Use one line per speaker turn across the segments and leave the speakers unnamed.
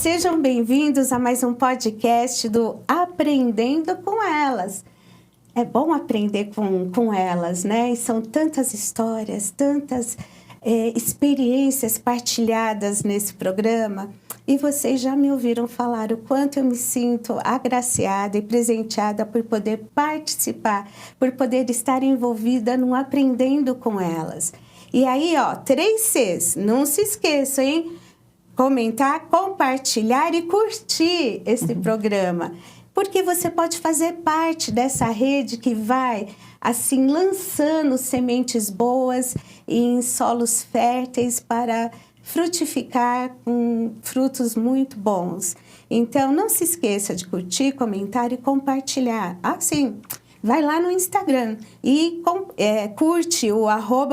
sejam bem-vindos a mais um podcast do Aprendendo com Elas. É bom aprender com elas, né? E são tantas histórias, tantas experiências partilhadas nesse programa. E vocês já me ouviram falar o quanto eu me sinto agraciada e presenteada por poder participar, por poder estar envolvida no Aprendendo com Elas. E aí, 3 Cs, não se esqueçam, hein? Comentar, compartilhar e curtir esse programa. Porque você pode fazer parte dessa rede que vai, assim, lançando sementes boas em solos férteis para frutificar com frutos muito bons. Então, não se esqueça de curtir, comentar e compartilhar. Sim, vai lá no Instagram e curte o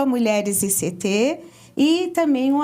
@mulheresICT e também o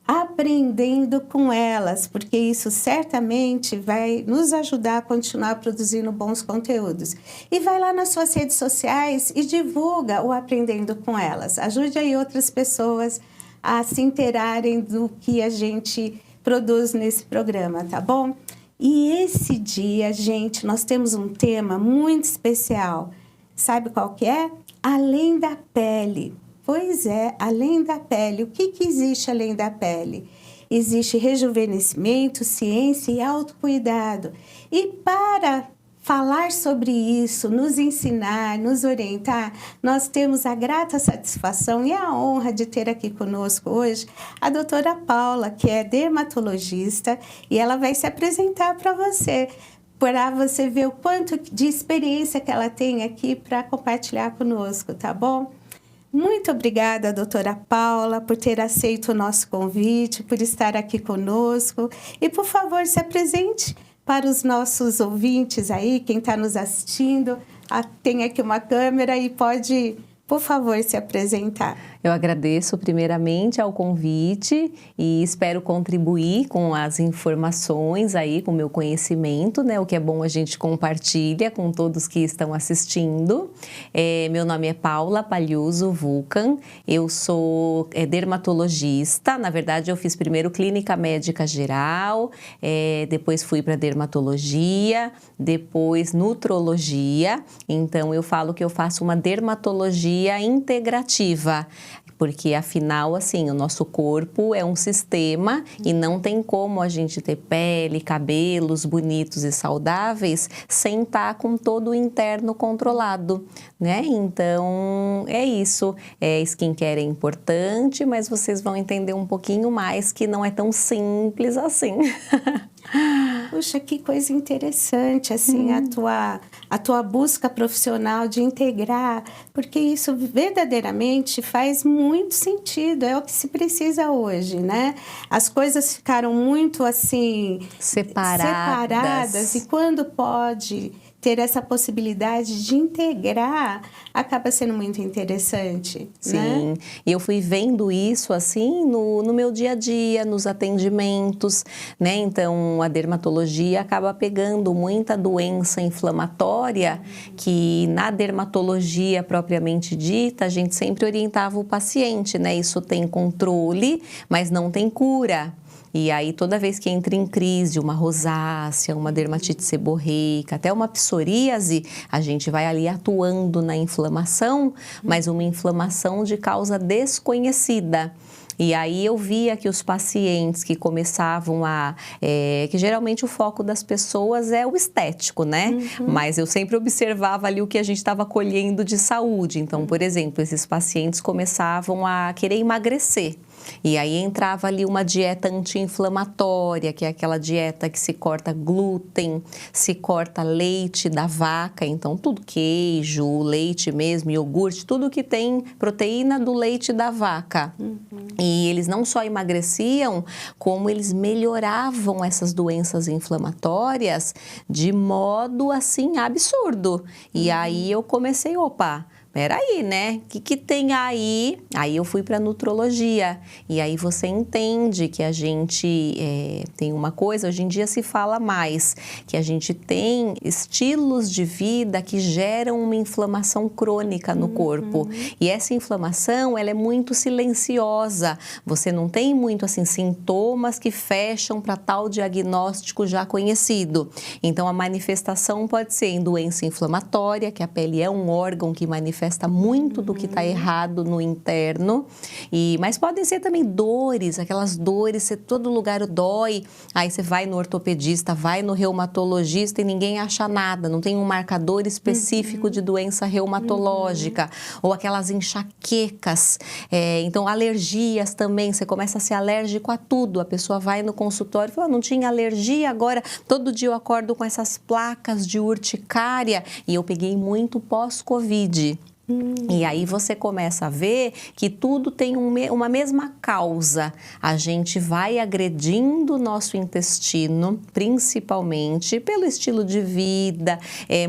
@aprendendo com elas, porque isso certamente vai nos ajudar a continuar produzindo bons conteúdos. E vai lá nas suas redes sociais e divulga o Aprendendo com Elas. Ajude aí outras pessoas a se inteirarem do que a gente produz nesse programa, tá bom? E esse dia, gente, nós temos um tema muito especial. Sabe qual que é? Além da pele. Pois é, além da pele. O que existe além da pele? Existe rejuvenescimento, ciência e autocuidado. E para falar sobre isso, nos ensinar, nos orientar, nós temos a grata satisfação e a honra de ter aqui conosco hoje a doutora Paula, que é dermatologista, e ela vai se apresentar para você ver o quanto de experiência que ela tem aqui para compartilhar conosco, tá bom? Muito obrigada, doutora Paula, por ter aceito o nosso convite, por estar aqui conosco. E, por favor, se apresente para os nossos ouvintes aí, quem está nos assistindo. Tem aqui uma câmera e pode, por favor, se apresentar.
Eu agradeço primeiramente ao convite e espero contribuir com as informações aí, com o meu conhecimento, né? O que é bom a gente compartilha com todos que estão assistindo. Meu nome é Paula Pagliuso Vulcan, eu sou dermatologista. Na verdade, eu fiz primeiro clínica médica geral, depois fui para dermatologia, depois nutrologia. Então, eu falo que eu faço uma dermatologia integrativa. Porque, afinal, assim, o nosso corpo é um sistema e não tem como a gente ter pele, cabelos bonitos e saudáveis sem estar com todo o interno controlado, né? Então, é isso. Skincare é importante, mas vocês vão entender um pouquinho mais que não é tão simples assim.
Puxa, que coisa interessante, assim, a tua busca profissional de integrar, porque isso verdadeiramente faz muito sentido, é o que se precisa hoje, né? As coisas ficaram muito, assim, separadas e quando pode ter essa possibilidade de integrar, acaba sendo muito interessante,
Sim,
né?
E eu fui vendo isso, assim, no meu dia a dia, nos atendimentos, né? Então, a dermatologia acaba pegando muita doença inflamatória, que na dermatologia propriamente dita, a gente sempre orientava o paciente, né? Isso tem controle, mas não tem cura. E aí, toda vez que entra em crise uma rosácea, uma dermatite seborreica, até uma psoríase, a gente vai ali atuando na inflamação, mas uma inflamação de causa desconhecida. E aí eu via que os pacientes que começavam que geralmente o foco das pessoas é o estético, né? Mas eu sempre observava ali o que a gente estava colhendo de saúde. Então, por exemplo, esses pacientes começavam a querer emagrecer. E aí entrava ali uma dieta anti-inflamatória, que é aquela dieta que se corta glúten, se corta leite da vaca, então tudo queijo, leite mesmo, iogurte, tudo que tem proteína do leite da vaca. E eles não só emagreciam, como eles melhoravam essas doenças inflamatórias de modo assim absurdo. E aí eu comecei, peraí, né? O que tem aí? Aí eu fui para nutrologia e aí você entende que a gente tem uma coisa, hoje em dia se fala mais, que a gente tem estilos de vida que geram uma inflamação crônica no corpo. E essa inflamação, ela é muito silenciosa. Você não tem muito assim sintomas que fecham para tal diagnóstico já conhecido. Então a manifestação pode ser em doença inflamatória, que a pele é um órgão que manifesta muito do que está errado no interno, mas podem ser também dores, aquelas dores, todo lugar dói, aí você vai no ortopedista, vai no reumatologista e ninguém acha nada, não tem um marcador específico de doença reumatológica, ou aquelas enxaquecas, então alergias também, você começa a ser alérgico a tudo, a pessoa vai no consultório e fala, não tinha alergia, agora todo dia eu acordo com essas placas de urticária, e eu peguei muito pós-Covid. E aí você começa a ver que tudo tem uma mesma causa. A gente vai agredindo o nosso intestino, principalmente pelo estilo de vida,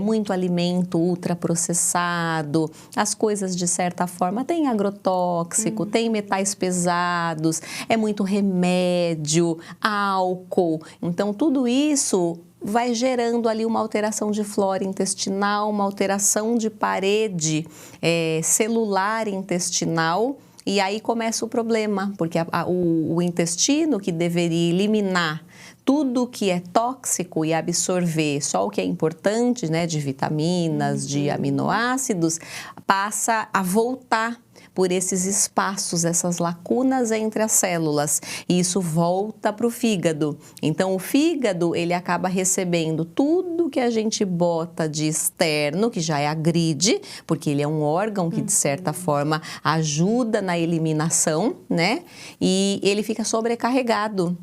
muito alimento ultraprocessado, as coisas de certa forma tem agrotóxico, tem metais pesados, é muito remédio, álcool. Então tudo isso vai gerando ali uma alteração de flora intestinal, uma alteração de parede celular intestinal, e aí começa o problema, porque o intestino, que deveria eliminar tudo que é tóxico e absorver só o que é importante, né, de vitaminas, de aminoácidos, passa a voltar por esses espaços, essas lacunas entre as células, e isso volta para o fígado. Então o fígado, ele acaba recebendo tudo que a gente bota de externo, que já agride, porque ele é um órgão que de certa forma ajuda na eliminação, né? E ele fica sobrecarregado.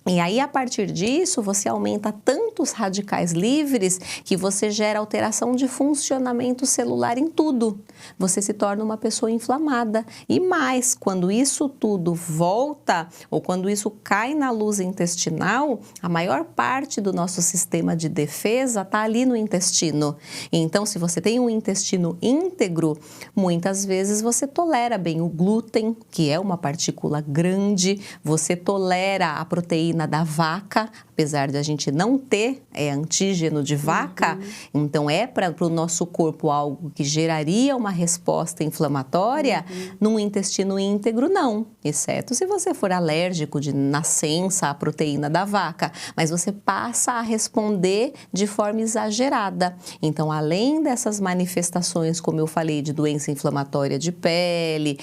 E aí, a partir disso, você aumenta tantos radicais livres que você gera alteração de funcionamento celular em tudo. Você se torna uma pessoa inflamada. E mais, quando isso tudo volta, ou quando isso cai na luz intestinal, a maior parte do nosso sistema de defesa está ali no intestino. Então, se você tem um intestino íntegro, muitas vezes você tolera bem o glúten, que é uma partícula grande, você tolera a proteína da vaca, apesar de a gente não ter antígeno de vaca, então para o nosso corpo algo que geraria uma resposta inflamatória, num intestino íntegro não, exceto se você for alérgico de nascença à proteína da vaca, mas você passa a responder de forma exagerada. Então, além dessas manifestações, como eu falei, de doença inflamatória de pele,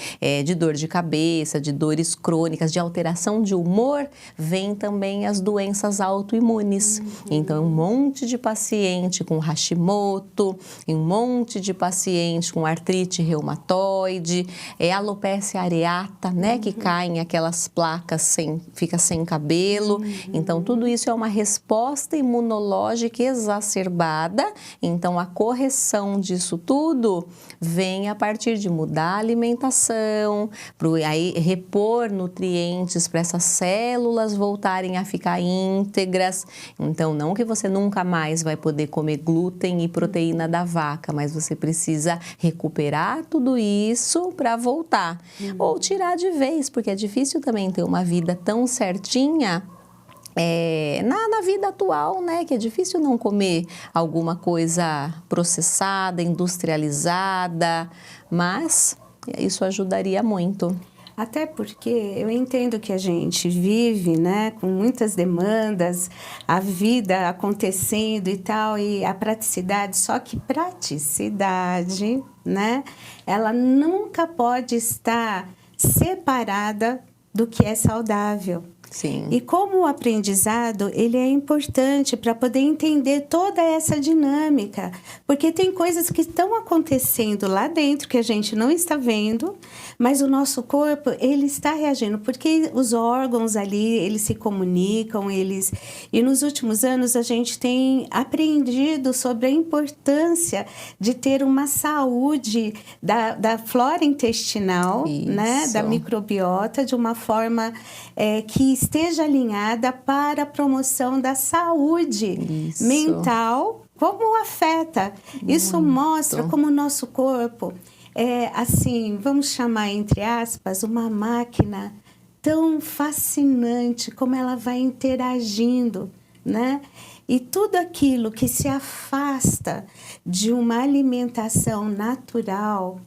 de dor de cabeça, de dores crônicas, de alteração de humor, vem também as doenças autoimunes. Então, um monte de paciente com Hashimoto, um monte de paciente com artrite reumatoide, alopecia areata, né, que caem aquelas placas, fica sem cabelo. Então, tudo isso é uma resposta imunológica exacerbada. Então, a correção disso tudo vem a partir de mudar a alimentação, aí repor nutrientes para essas células voltarem a ficar íntegras. Então, não que você nunca mais vai poder comer glúten e proteína da vaca, mas você precisa recuperar tudo isso para voltar. Ou tirar de vez, porque é difícil também ter uma vida tão certinha na vida atual, né? Que é difícil não comer alguma coisa processada, industrializada, mas isso ajudaria muito.
Até porque eu entendo que a gente vive, né, com muitas demandas, a vida acontecendo e tal, e a praticidade, só que praticidade, né, ela nunca pode estar separada do que é saudável.
Sim.
E como o aprendizado, ele é importante para poder entender toda essa dinâmica, porque tem coisas que estão acontecendo lá dentro que a gente não está vendo, mas o nosso corpo, ele está reagindo, porque os órgãos ali, eles se comunicam, e nos últimos anos a gente tem aprendido sobre a importância de ter uma saúde da flora intestinal, né, da microbiota, de uma forma que esteja alinhada para a promoção da saúde mental, como afeta. Isso mostra como o nosso corpo, assim, vamos chamar entre aspas, uma máquina tão fascinante como ela vai interagindo, né? E tudo aquilo que se afasta de uma alimentação natural,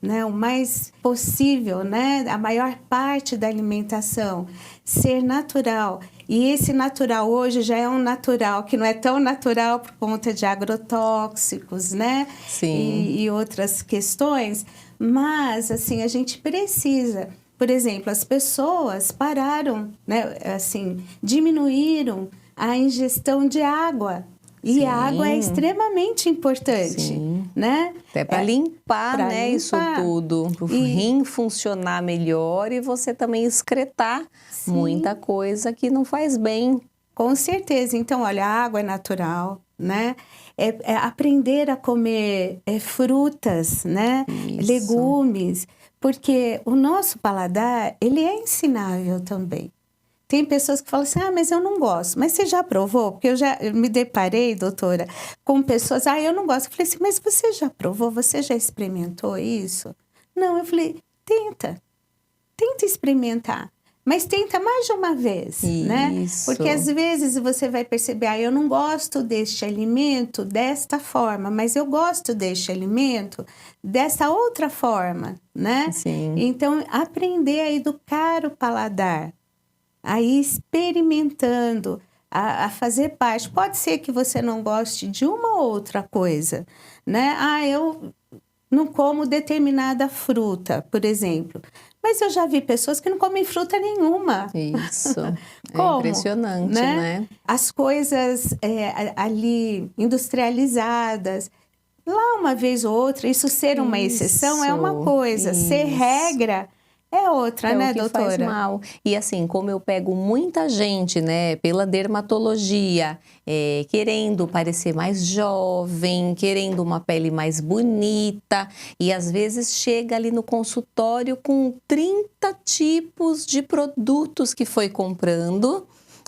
né, o mais possível, né, a maior parte da alimentação ser natural. E esse natural hoje já é um natural que não é tão natural por conta de agrotóxicos, né?
Sim.
E outras questões. Mas, assim, a gente precisa. Por exemplo, as pessoas pararam, né, assim, diminuíram a ingestão de água. E
Sim.
a água é extremamente importante,
Sim.
né?
Até para limpar,
pra
né,
limpar.
isso tudo, para o rim funcionar melhor e você também excretar muita coisa que não faz bem.
Com certeza. Então, olha, a água é natural, né? É aprender a comer frutas, né?
Isso.
Legumes, porque o nosso paladar, ele é ensinável também. Tem pessoas que falam assim, mas eu não gosto. Mas você já provou? Porque eu me deparei, doutora, com pessoas, eu não gosto. Eu falei assim, mas você já provou? Você já experimentou isso? Não, eu falei, tenta experimentar. Mas tenta mais de uma vez, né? Porque às vezes você vai perceber, eu não gosto deste alimento desta forma, mas eu gosto deste alimento dessa outra forma, né?
Sim.
Então, aprender a educar o paladar, a ir experimentando, a fazer parte. Pode ser que você não goste de uma ou outra coisa, né? Eu não como determinada fruta, por exemplo. Mas eu já vi pessoas que não comem fruta nenhuma.
Isso.
Como?
É impressionante, né?
As coisas ali industrializadas. Lá uma vez ou outra, isso ser uma exceção é uma coisa. Ser regra é outra, né,
o que
doutora?
faz mal. E assim, como eu pego muita gente, né, pela dermatologia, querendo parecer mais jovem, querendo uma pele mais bonita, e às vezes chega ali no consultório com 30 tipos de produtos que foi comprando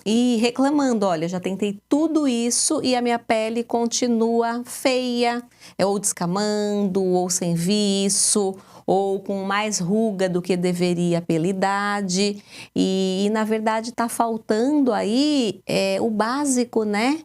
e reclamando, olha, já tentei tudo isso e a minha pele continua feia, ou descamando, ou sem viço, ou com mais ruga do que deveria pela idade. E na verdade está faltando aí o básico, né?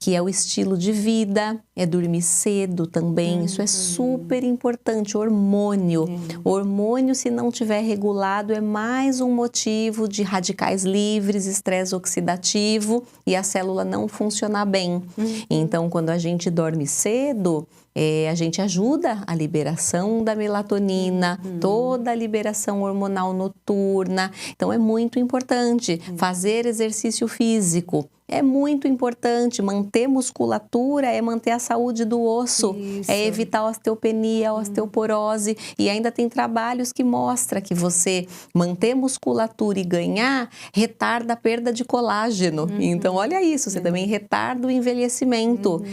Que é o estilo de vida, é dormir cedo também, isso é super importante, hormônio. Hormônio, se não tiver regulado, é mais um motivo de radicais livres, estresse oxidativo e a célula não funcionar bem. Então, quando a gente dorme cedo, a gente ajuda a liberação da melatonina, toda a liberação hormonal noturna. Então, é muito importante fazer exercício físico. É muito importante manter musculatura, é manter a saúde do osso, é evitar a osteopenia, a osteoporose. E ainda tem trabalhos que mostram que você manter musculatura e ganhar retarda a perda de colágeno. Então, olha isso, você também retarda o envelhecimento.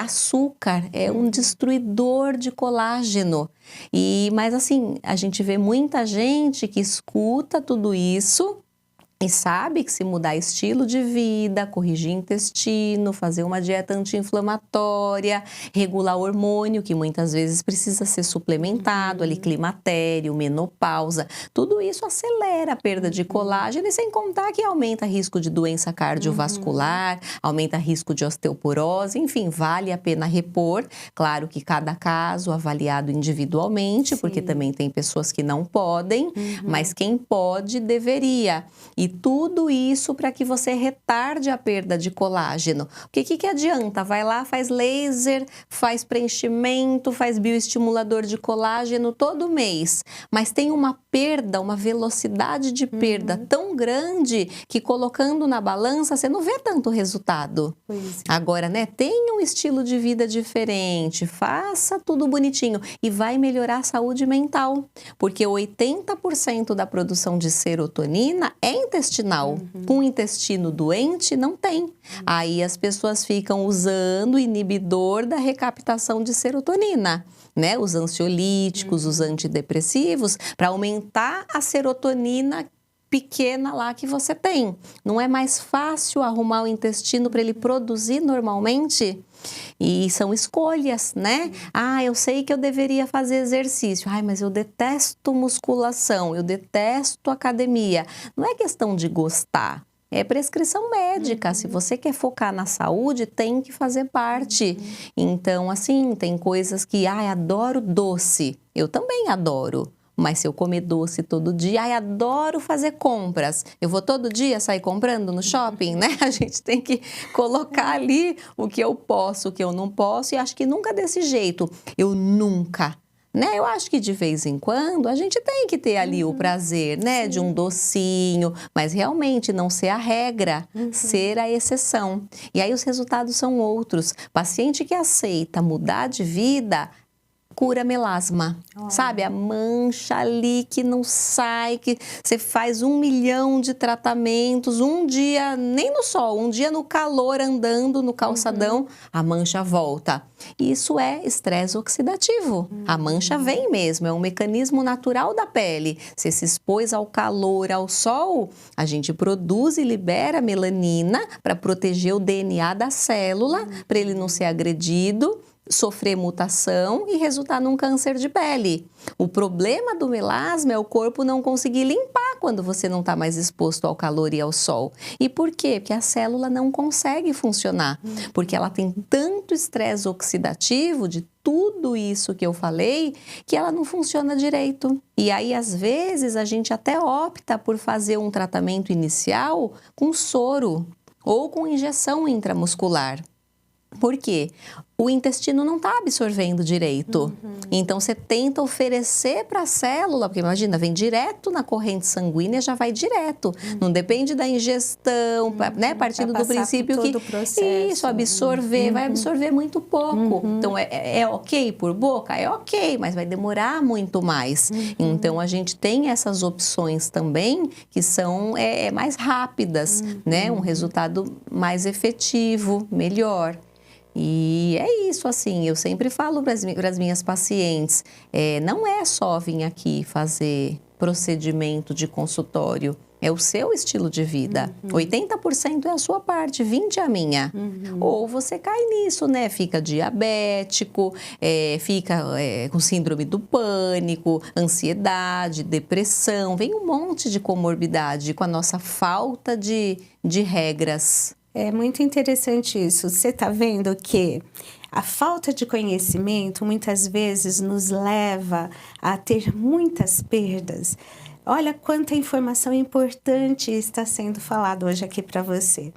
Açúcar é um destruidor de colágeno. Mas assim, a gente vê muita gente que escuta tudo isso e sabe que se mudar estilo de vida, corrigir intestino, fazer uma dieta anti-inflamatória, regular hormônio, que muitas vezes precisa ser suplementado, ali climatério, menopausa, tudo isso acelera a perda de colágeno e sem contar que aumenta risco de doença cardiovascular, aumenta risco de osteoporose, enfim, vale a pena repor. Claro que cada caso avaliado individualmente, porque também tem pessoas que não podem, mas quem pode deveria. E tudo isso para que você retarde a perda de colágeno. Porque o que adianta? Vai lá, faz laser, faz preenchimento, faz bioestimulador de colágeno todo mês. Mas tem uma perda, uma velocidade de perda tão grande que colocando na balança você não vê tanto resultado. Agora, né? Tenha um estilo de vida diferente, faça tudo bonitinho e vai melhorar a saúde mental. Porque 80% da produção de serotonina é intestinal. Com o intestino doente, não tem. Aí as pessoas ficam usando o inibidor da recaptação de serotonina, né? Os ansiolíticos, os antidepressivos, para aumentar a serotonina pequena lá que você tem. Não é mais fácil arrumar o intestino para ele produzir normalmente? E são escolhas, né? Eu sei que eu deveria fazer exercício. Mas eu detesto musculação, eu detesto academia. Não é questão de gostar. É prescrição médica. Se você quer focar na saúde, tem que fazer parte. Então, assim, tem coisas que, adoro doce. Eu também adoro. Mas se eu comer doce todo dia, adoro fazer compras. Eu vou todo dia sair comprando no shopping, né? A gente tem que colocar ali o que eu posso, o que eu não posso. E acho que nunca desse jeito. Eu nunca, né? Eu acho que de vez em quando a gente tem que ter ali o prazer, né? De um docinho, mas realmente não ser a regra, ser a exceção. E aí os resultados são outros. Paciente que aceita mudar de vida, cura melasma, sabe? A mancha ali que não sai, que você faz 1 milhão de tratamentos, um dia nem no sol, um dia no calor andando no calçadão, a mancha volta. Isso é estresse oxidativo. A mancha vem mesmo, é um mecanismo natural da pele. Você se expôs ao calor, ao sol, a gente produz e libera melanina para proteger o DNA da célula, para ele não ser agredido, sofrer mutação e resultar num câncer de pele. O problema do melasma é o corpo não conseguir limpar quando você não está mais exposto ao calor e ao sol. E por quê? Porque a célula não consegue funcionar, porque ela tem tanto estresse oxidativo de tudo isso que eu falei, que ela não funciona direito. E aí, às vezes, a gente até opta por fazer um tratamento inicial com soro ou com injeção intramuscular. Por quê? O intestino não está absorvendo direito. Então, você tenta oferecer para a célula, porque imagina, vem direto na corrente sanguínea, já vai direto. Não depende da ingestão, né? Partindo do princípio que isso, absorver, vai absorver muito pouco. Então, é ok por boca? É ok, mas vai demorar muito mais. Então, a gente tem essas opções também que são mais rápidas, né? Um resultado mais efetivo, melhor. E é isso, assim, eu sempre falo para as minhas pacientes, não é só vir aqui fazer procedimento de consultório, é o seu estilo de vida. 80% é a sua parte, 20% é a minha. Ou você cai nisso, né? Fica diabético, fica com síndrome do pânico, ansiedade, depressão, vem um monte de comorbidade com a nossa falta de regras.
É muito interessante isso. Você está vendo que a falta de conhecimento muitas vezes nos leva a ter muitas perdas. Olha quanta informação importante está sendo falada hoje aqui para você.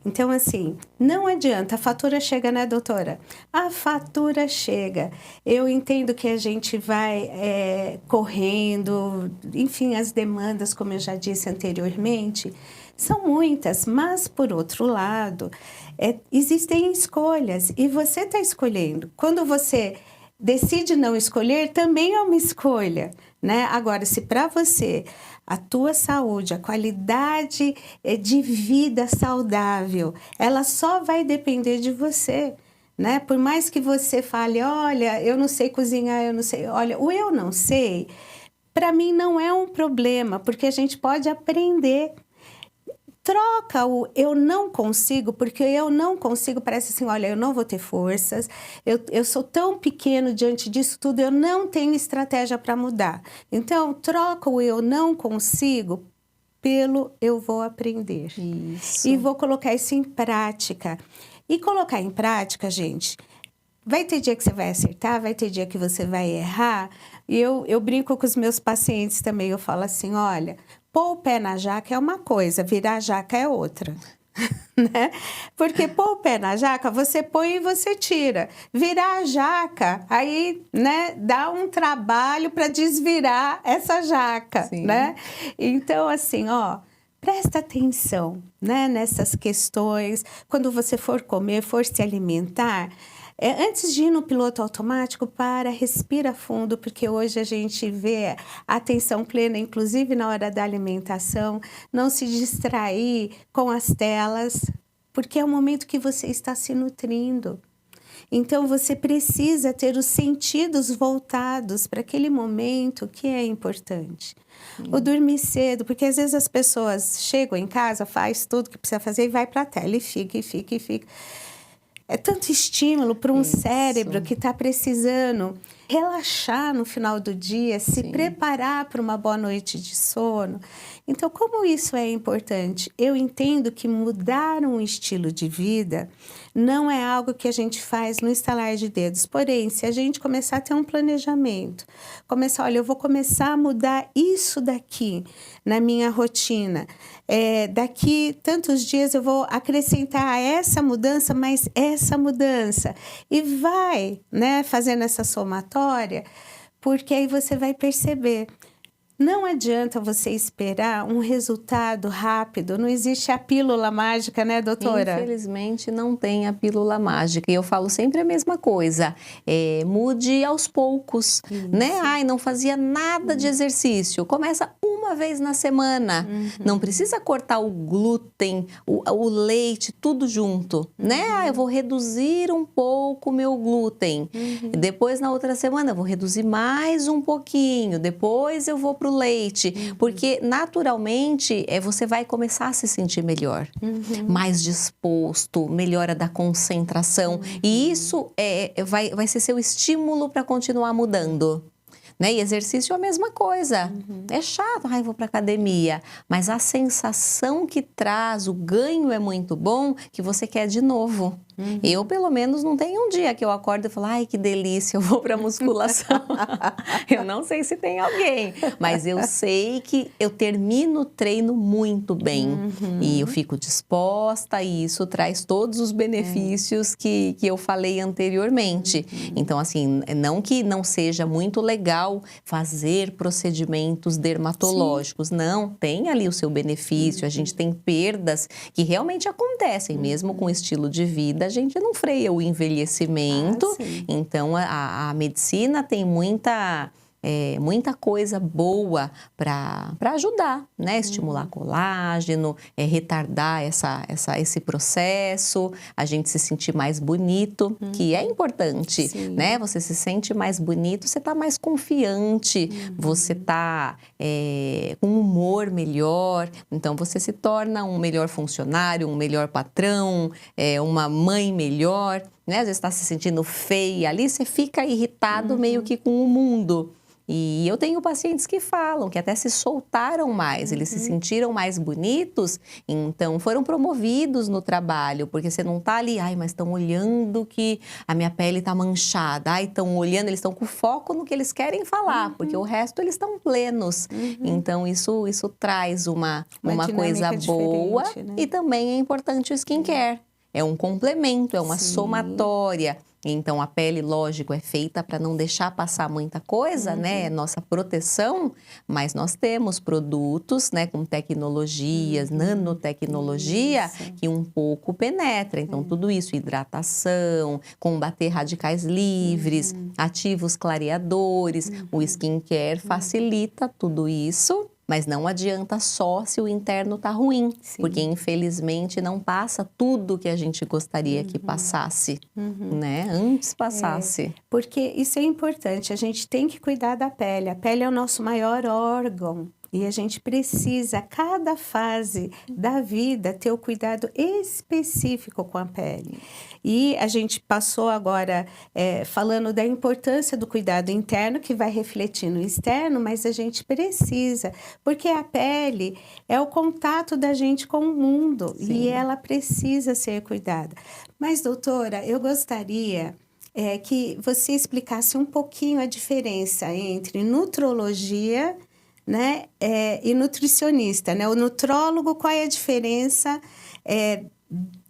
Então, assim, não adianta, a fatura chega, né, doutora? A fatura chega. Eu entendo que a gente vai correndo, enfim, as demandas, como eu já disse anteriormente, são muitas, mas, por outro lado, existem escolhas e você está escolhendo. Quando você decide não escolher, também é uma escolha, né? Agora, se para você a tua saúde, a qualidade de vida saudável, ela só vai depender de você, né? Por mais que você fale, olha, eu não sei cozinhar, eu não sei... Olha, o eu não sei, para mim não é um problema, porque a gente pode aprender. Troca o eu não consigo, porque eu não consigo parece assim, olha, eu não vou ter forças, eu sou tão pequeno diante disso tudo, eu não tenho estratégia para mudar. Então, troca o eu não consigo pelo eu vou aprender.
Isso.
E vou colocar isso em prática. E colocar em prática, gente, vai ter dia que você vai acertar, vai ter dia que você vai errar. E eu brinco com os meus pacientes também, eu falo assim, olha... Pôr o pé na jaca é uma coisa, virar a jaca é outra, né? Porque pôr o pé na jaca, você põe e você tira. Virar a jaca, aí, né, dá um trabalho para desvirar essa jaca,
Sim.
Né? Então, assim, presta atenção, né, nessas questões. Quando você for comer, for se alimentar... antes de ir no piloto automático, respira fundo, porque hoje a gente vê a atenção plena, inclusive na hora da alimentação, não se distrair com as telas, porque é o momento que você está se nutrindo. Então, você precisa ter os sentidos voltados para aquele momento que é importante. O dormir cedo, porque às vezes as pessoas chegam em casa, faz tudo que precisa fazer e vai para a tela e fica, e fica, e fica. É tanto estímulo para um cérebro que está precisando relaxar no final do dia, se preparar para uma boa noite de sono. Então, como isso é importante? Eu entendo que mudar um estilo de vida não é algo que a gente faz no estalar de dedos. Porém, se a gente começar a ter um planejamento, olha, eu vou começar a mudar isso daqui na minha rotina. Daqui tantos dias eu vou acrescentar essa mudança, mais essa mudança. E vai, né, fazendo essa somatória, porque aí você vai perceber. Não adianta você esperar um resultado rápido, não existe a pílula mágica, né, doutora?
Infelizmente não tem a pílula mágica, e eu falo sempre a mesma coisa, mude aos poucos, né? Ai, não fazia nada de exercício, começa uma vez na semana, não precisa cortar o glúten, o leite, tudo junto, né? Ah, eu vou reduzir um pouco o meu glúten, depois na outra semana eu vou reduzir mais um pouquinho, depois eu vou pro leite, porque naturalmente você vai começar a se sentir melhor, mais disposto, melhora da concentração, e isso vai ser seu estímulo para continuar mudando. Né? E exercício é a mesma coisa. É chato, ai, vou para academia, mas a sensação que traz, o ganho é muito bom, que você quer de novo. Eu, pelo menos, não tenho um dia que eu acordo e falo, ai, que delícia, eu vou para musculação. Eu não sei se tem alguém, mas eu sei que eu termino o treino muito bem. E eu fico disposta, e isso traz todos os benefícios que eu falei anteriormente. Então, assim, não que não seja muito legal fazer procedimentos dermatológicos. Não, tem ali o seu benefício, a gente tem perdas que realmente acontecem, mesmo com o estilo de vida, a gente não freia o envelhecimento. Então, a medicina tem muita coisa boa para ajudar, né? Estimular colágeno, retardar esse processo, a gente se sentir mais bonito, que é importante, né? Você se sente mais bonito, você está mais confiante, você está com um humor melhor, então você se torna um melhor funcionário, um melhor patrão, uma mãe melhor, né? Às vezes está se sentindo feia ali, você fica irritado meio que com o mundo. E eu tenho pacientes que falam que até se soltaram mais, eles se sentiram mais bonitos, então foram promovidos no trabalho, porque você não tá ali, ai, mas estão olhando que a minha pele tá manchada, ai, estão olhando, eles estão com foco no que eles querem falar, porque o resto eles estão plenos. Então isso traz uma coisa boa, né? E também é importante o skincare. É um complemento, é uma somatória. Então, a pele, lógico, é feita para não deixar passar muita coisa, né? É nossa proteção, mas nós temos produtos, né, com tecnologias, nanotecnologia, que um pouco penetra. Então, tudo isso, hidratação, combater radicais livres, ativos clareadores, o skincare facilita tudo isso. Mas não adianta só se o interno tá ruim, porque infelizmente não passa tudo que a gente gostaria que passasse, né? Antes passasse.
Porque isso é importante, a gente tem que cuidar da pele. A pele é o nosso maior órgão. E a gente precisa, a cada fase da vida, ter o cuidado específico com a pele. E a gente passou agora falando da importância do cuidado interno, que vai refletir no externo, mas a gente precisa, porque a pele é o contato da gente com o mundo e ela precisa ser cuidada. Mas, doutora, eu gostaria que você explicasse um pouquinho a diferença entre nutrologia, né, e nutricionista, né? O nutrólogo, qual é a diferença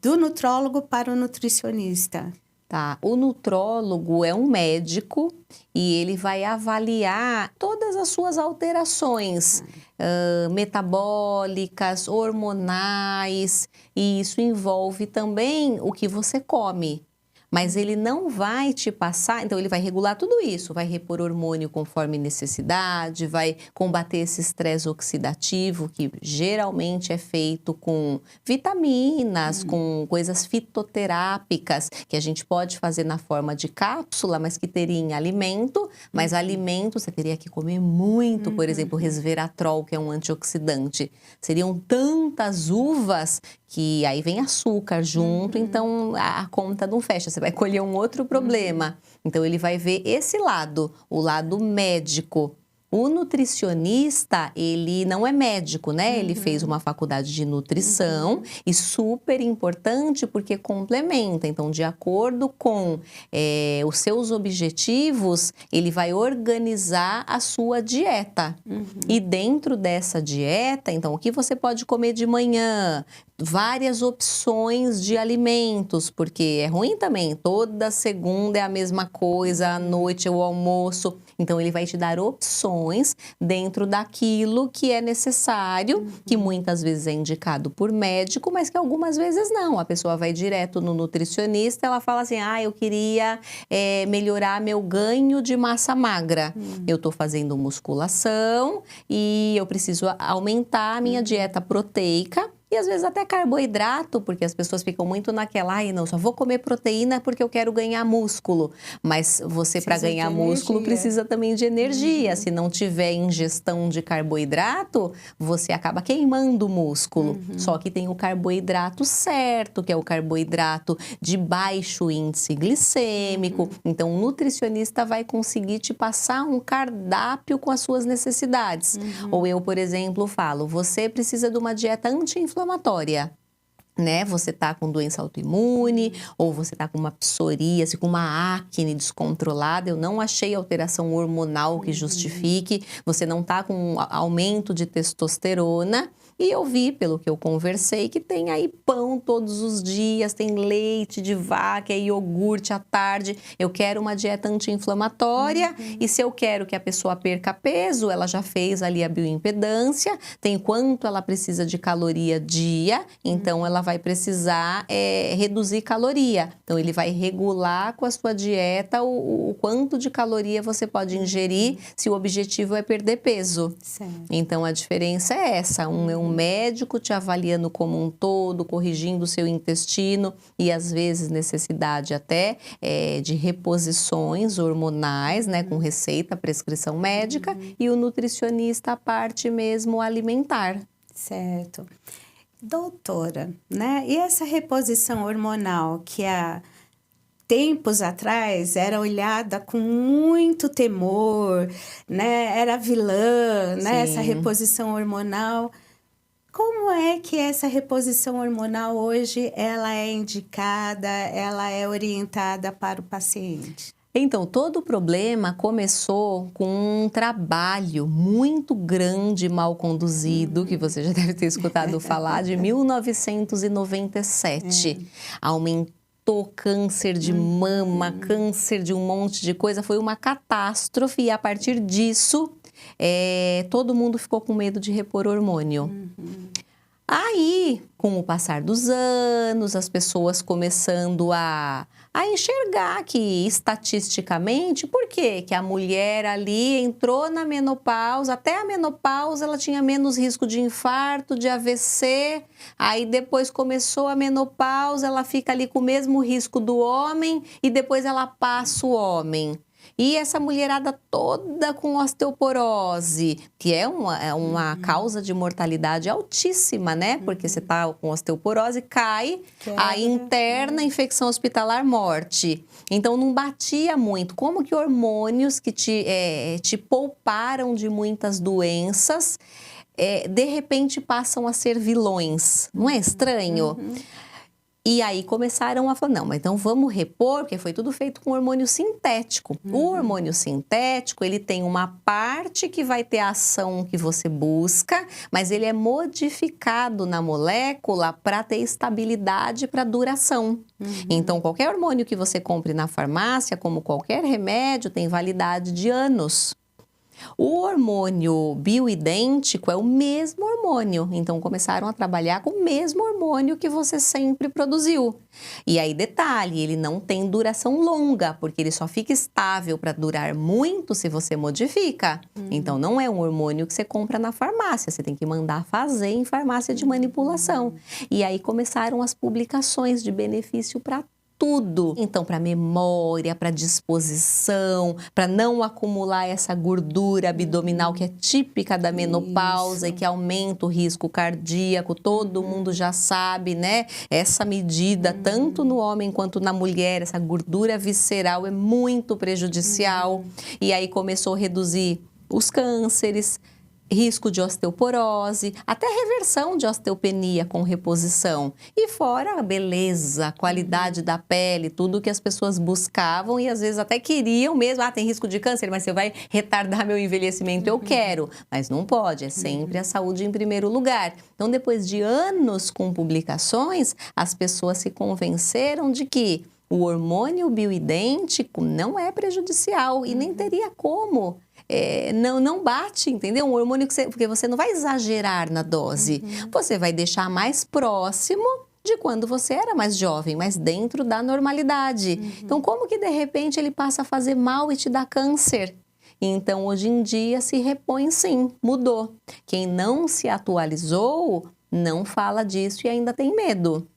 do nutrólogo para o nutricionista?
Tá, o nutrólogo é um médico e ele vai avaliar todas as suas alterações metabólicas, hormonais, e isso envolve também o que você come. mas ele não vai te passar, então ele vai regular tudo isso, vai repor hormônio conforme necessidade, vai combater esse estresse oxidativo, que geralmente é feito com vitaminas, com coisas fitoterápicas, que a gente pode fazer na forma de cápsula, mas que teria em alimento, mas alimento você teria que comer muito, por exemplo, resveratrol, que é um antioxidante. Seriam tantas uvas que aí vem açúcar junto, então a conta não fecha, você vai colher um outro problema. Então ele vai ver esse lado, o lado médico. O nutricionista, ele não é médico, né? Ele fez uma faculdade de nutrição e super importante porque complementa. Então, de acordo com os seus objetivos, ele vai organizar a sua dieta. E dentro dessa dieta, então, o que você pode comer de manhã? Várias opções de alimentos, porque é ruim também, toda segunda é a mesma coisa, à noite é o almoço. Então, ele vai te dar opções dentro daquilo que é necessário, que muitas vezes é indicado por médico, mas que algumas vezes não. A pessoa vai direto no nutricionista, ela fala assim, eu queria melhorar meu ganho de massa magra. Eu tô fazendo musculação e eu preciso aumentar a minha dieta proteica. E às vezes até carboidrato, porque as pessoas ficam muito naquela, não, só vou comer proteína porque eu quero ganhar músculo. Mas você, para ganhar músculo, precisa também de energia. Se não tiver ingestão de carboidrato, você acaba queimando o músculo. Só que tem o carboidrato certo, que é o carboidrato de baixo índice glicêmico. Então, o nutricionista vai conseguir te passar um cardápio com as suas necessidades. Ou eu, por exemplo, falo, você precisa de uma dieta anti-inflamatória, né? Você tá com doença autoimune, ou você tá com uma psoríase, com uma acne descontrolada, eu não achei alteração hormonal que justifique, você não tá com um aumento de testosterona, e eu vi, pelo que eu conversei, que tem aí pão todos os dias, tem leite de vaca, iogurte à tarde. Eu quero uma dieta anti-inflamatória e se eu quero que a pessoa perca peso, ela já fez ali a bioimpedância, tem quanto ela precisa de caloria dia, então ela vai precisar reduzir caloria. Então ele vai regular com a sua dieta o quanto de caloria você pode ingerir se o objetivo é perder peso.
Certo.
Então a diferença é essa, é um médico te avaliando como um todo, corrigindo o seu intestino e às vezes necessidade até de reposições hormonais, né, com receita, prescrição médica, e o nutricionista a parte mesmo alimentar.
Certo. Doutora, né? E essa reposição hormonal que há tempos atrás era olhada com muito temor, né? Era vilã, né? Essa reposição hormonal. Como é que essa reposição hormonal hoje ela é indicada, ela é orientada para o paciente?
Então, todo o problema começou com um trabalho muito grande, mal conduzido, que você já deve ter escutado falar, de 1997. Aumentou câncer de mama, câncer de um monte de coisa, foi uma catástrofe e a partir disso, todo mundo ficou com medo de repor hormônio. Aí, com o passar dos anos, as pessoas começando a enxergar que, estatisticamente, por quê? Que a mulher ali entrou na menopausa, até a menopausa ela tinha menos risco de infarto, de AVC, aí depois começou a menopausa, ela fica ali com o mesmo risco do homem e depois ela passa o homem. E essa mulherada toda com osteoporose, que é uma causa de mortalidade altíssima, né? Porque você tá com osteoporose, cai, aí interna, infecção hospitalar, morte. Então, não batia muito. Como que hormônios que te pouparam de muitas doenças, de repente passam a ser vilões? Não é estranho? E aí começaram a falar, não, mas então vamos repor, porque foi tudo feito com hormônio sintético. O hormônio sintético, ele tem uma parte que vai ter a ação que você busca, mas ele é modificado na molécula para ter estabilidade para duração. Então, qualquer hormônio que você compre na farmácia, como qualquer remédio, tem validade de anos. O hormônio bioidêntico é o mesmo hormônio, então começaram a trabalhar com o mesmo hormônio que você sempre produziu. E aí, detalhe, ele não tem duração longa, porque ele só fica estável para durar muito se você modifica. Então, não é um hormônio que você compra na farmácia, você tem que mandar fazer em farmácia de manipulação. E aí começaram as publicações de benefício para tudo. Então, para memória, para disposição, para não acumular essa gordura abdominal que é típica da menopausa e que aumenta o risco cardíaco, todo mundo já sabe, né? Essa medida, tanto no homem quanto na mulher, essa gordura visceral é muito prejudicial. E aí começou a reduzir os cânceres, risco de osteoporose, até reversão de osteopenia com reposição. E fora a beleza, a qualidade da pele, tudo que as pessoas buscavam e às vezes até queriam mesmo. Ah, tem risco de câncer, mas você vai retardar meu envelhecimento. Eu quero, mas não pode, é sempre a saúde em primeiro lugar. Então, depois de anos com publicações, as pessoas se convenceram de que o hormônio bioidêntico não é prejudicial e nem teria como. Não bate, entendeu? Um hormônio porque você não vai exagerar na dose, você vai deixar mais próximo de quando você era mais jovem, mas dentro da normalidade. Então, como que de repente ele passa a fazer mal e te dá câncer? Então, hoje em dia se repõe sim, mudou. Quem não se atualizou não fala disso e ainda tem medo.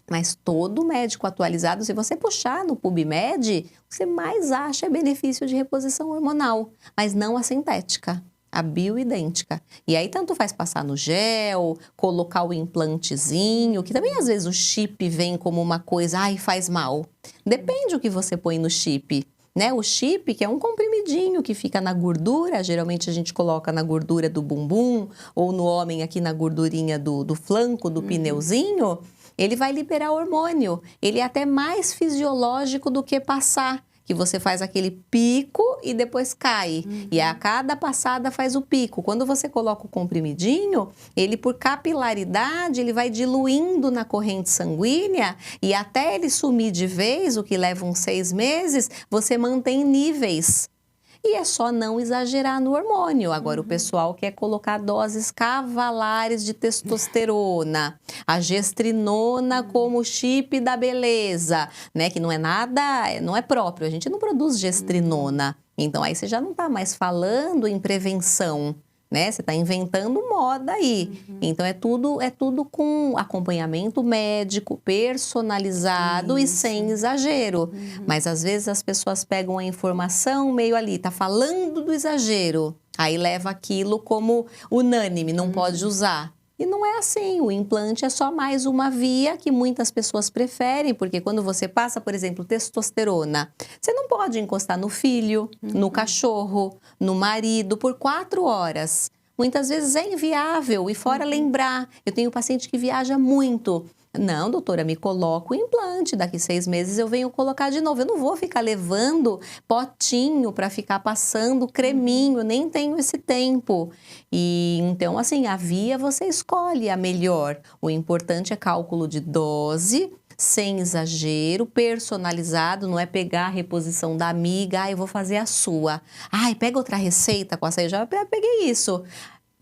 Mas todo médico atualizado, se você puxar no PubMed, o que você mais acha é benefício de reposição hormonal, mas não a sintética, a bioidêntica. E aí tanto faz passar no gel, colocar o implantezinho, que também às vezes o chip vem como uma coisa, ai, faz mal. Depende o que você põe no chip. Né? O chip, que é um comprimidinho que fica na gordura, geralmente a gente coloca na gordura do bumbum, ou no homem aqui na gordurinha do flanco, do pneuzinho, ele vai liberar hormônio. Ele é até mais fisiológico do que passar, que você faz aquele pico e depois cai. E a cada passada faz o pico. Quando você coloca o comprimidinho, ele por capilaridade, ele vai diluindo na corrente sanguínea e até ele sumir de vez, o que leva uns 6 meses, você mantém níveis. E é só não exagerar no hormônio. Agora, o pessoal quer colocar doses cavalares de testosterona, a gestrinona como chip da beleza, né? Que não é nada, não é próprio. A gente não produz gestrinona. Então, aí você já não está mais falando em prevenção, né? Você está inventando moda aí. Então, é tudo com acompanhamento médico, personalizado e sem exagero. Mas, às vezes, as pessoas pegam a informação meio ali, tá falando do exagero. Aí leva aquilo como unânime, não pode usar. E não é assim, o implante é só mais uma via que muitas pessoas preferem, porque quando você passa, por exemplo, testosterona, você não pode encostar no filho, no cachorro, no marido por 4 horas. Muitas vezes é inviável e fora lembrar, eu tenho paciente que viaja muito. Não, doutora, me coloca o implante, daqui 6 meses eu venho colocar de novo. Eu não vou ficar levando potinho para ficar passando creminho, nem tenho esse tempo. E então, assim, a via você escolhe a melhor. O importante é cálculo de dose, sem exagero, personalizado, não é pegar a reposição da amiga, eu vou fazer a sua. Ai, pega outra receita com essa, eu já peguei isso.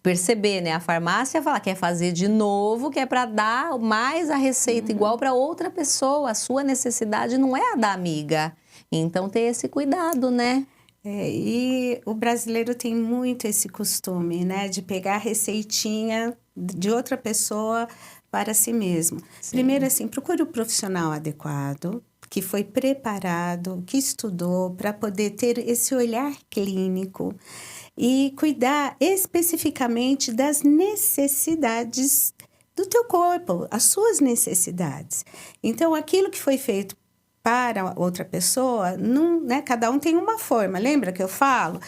Perceber, né? A farmácia fala, quer fazer de novo, que é para dar mais a receita igual para outra pessoa. A sua necessidade não é a da amiga. Então, ter esse cuidado, né?
E o brasileiro tem muito esse costume, né? De pegar a receitinha de outra pessoa para si mesmo. Sim. Primeiro, assim, procure o profissional adequado, que foi preparado, que estudou para poder ter esse olhar clínico e cuidar especificamente das necessidades do teu corpo, as suas necessidades. Então, aquilo que foi feito para outra pessoa, não, né, cada um tem uma forma. Lembra que eu falo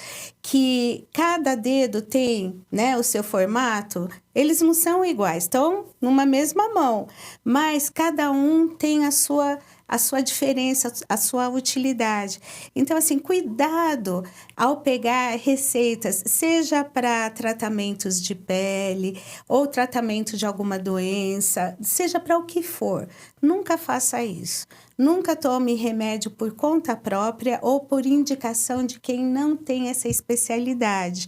que cada dedo tem, né, o seu formato? Eles não são iguais, estão numa mesma mão, mas cada um tem a sua a sua diferença, a sua utilidade. Então, assim, cuidado ao pegar receitas, seja para tratamentos de pele ou tratamento de alguma doença, seja para o que for. Nunca faça isso. Nunca tome remédio por conta própria ou por indicação de quem não tem essa especialidade.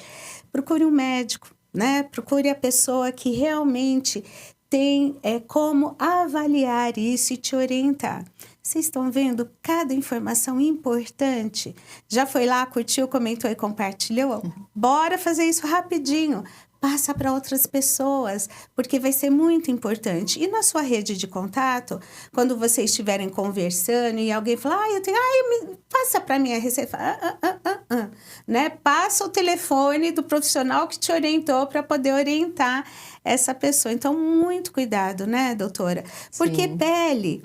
Procure um médico, né? Procure a pessoa que realmente tem como avaliar isso e te orientar. Vocês estão vendo cada informação importante? Já foi lá, curtiu, comentou e compartilhou? Bora fazer isso rapidinho. Passa para outras pessoas, porque vai ser muito importante. E na sua rede de contato, quando vocês estiverem conversando e alguém falar, passa para mim a receita, né? Passa o telefone do profissional que te orientou para poder orientar essa pessoa. Então, muito cuidado, né, doutora? Porque
Sim.
Pele,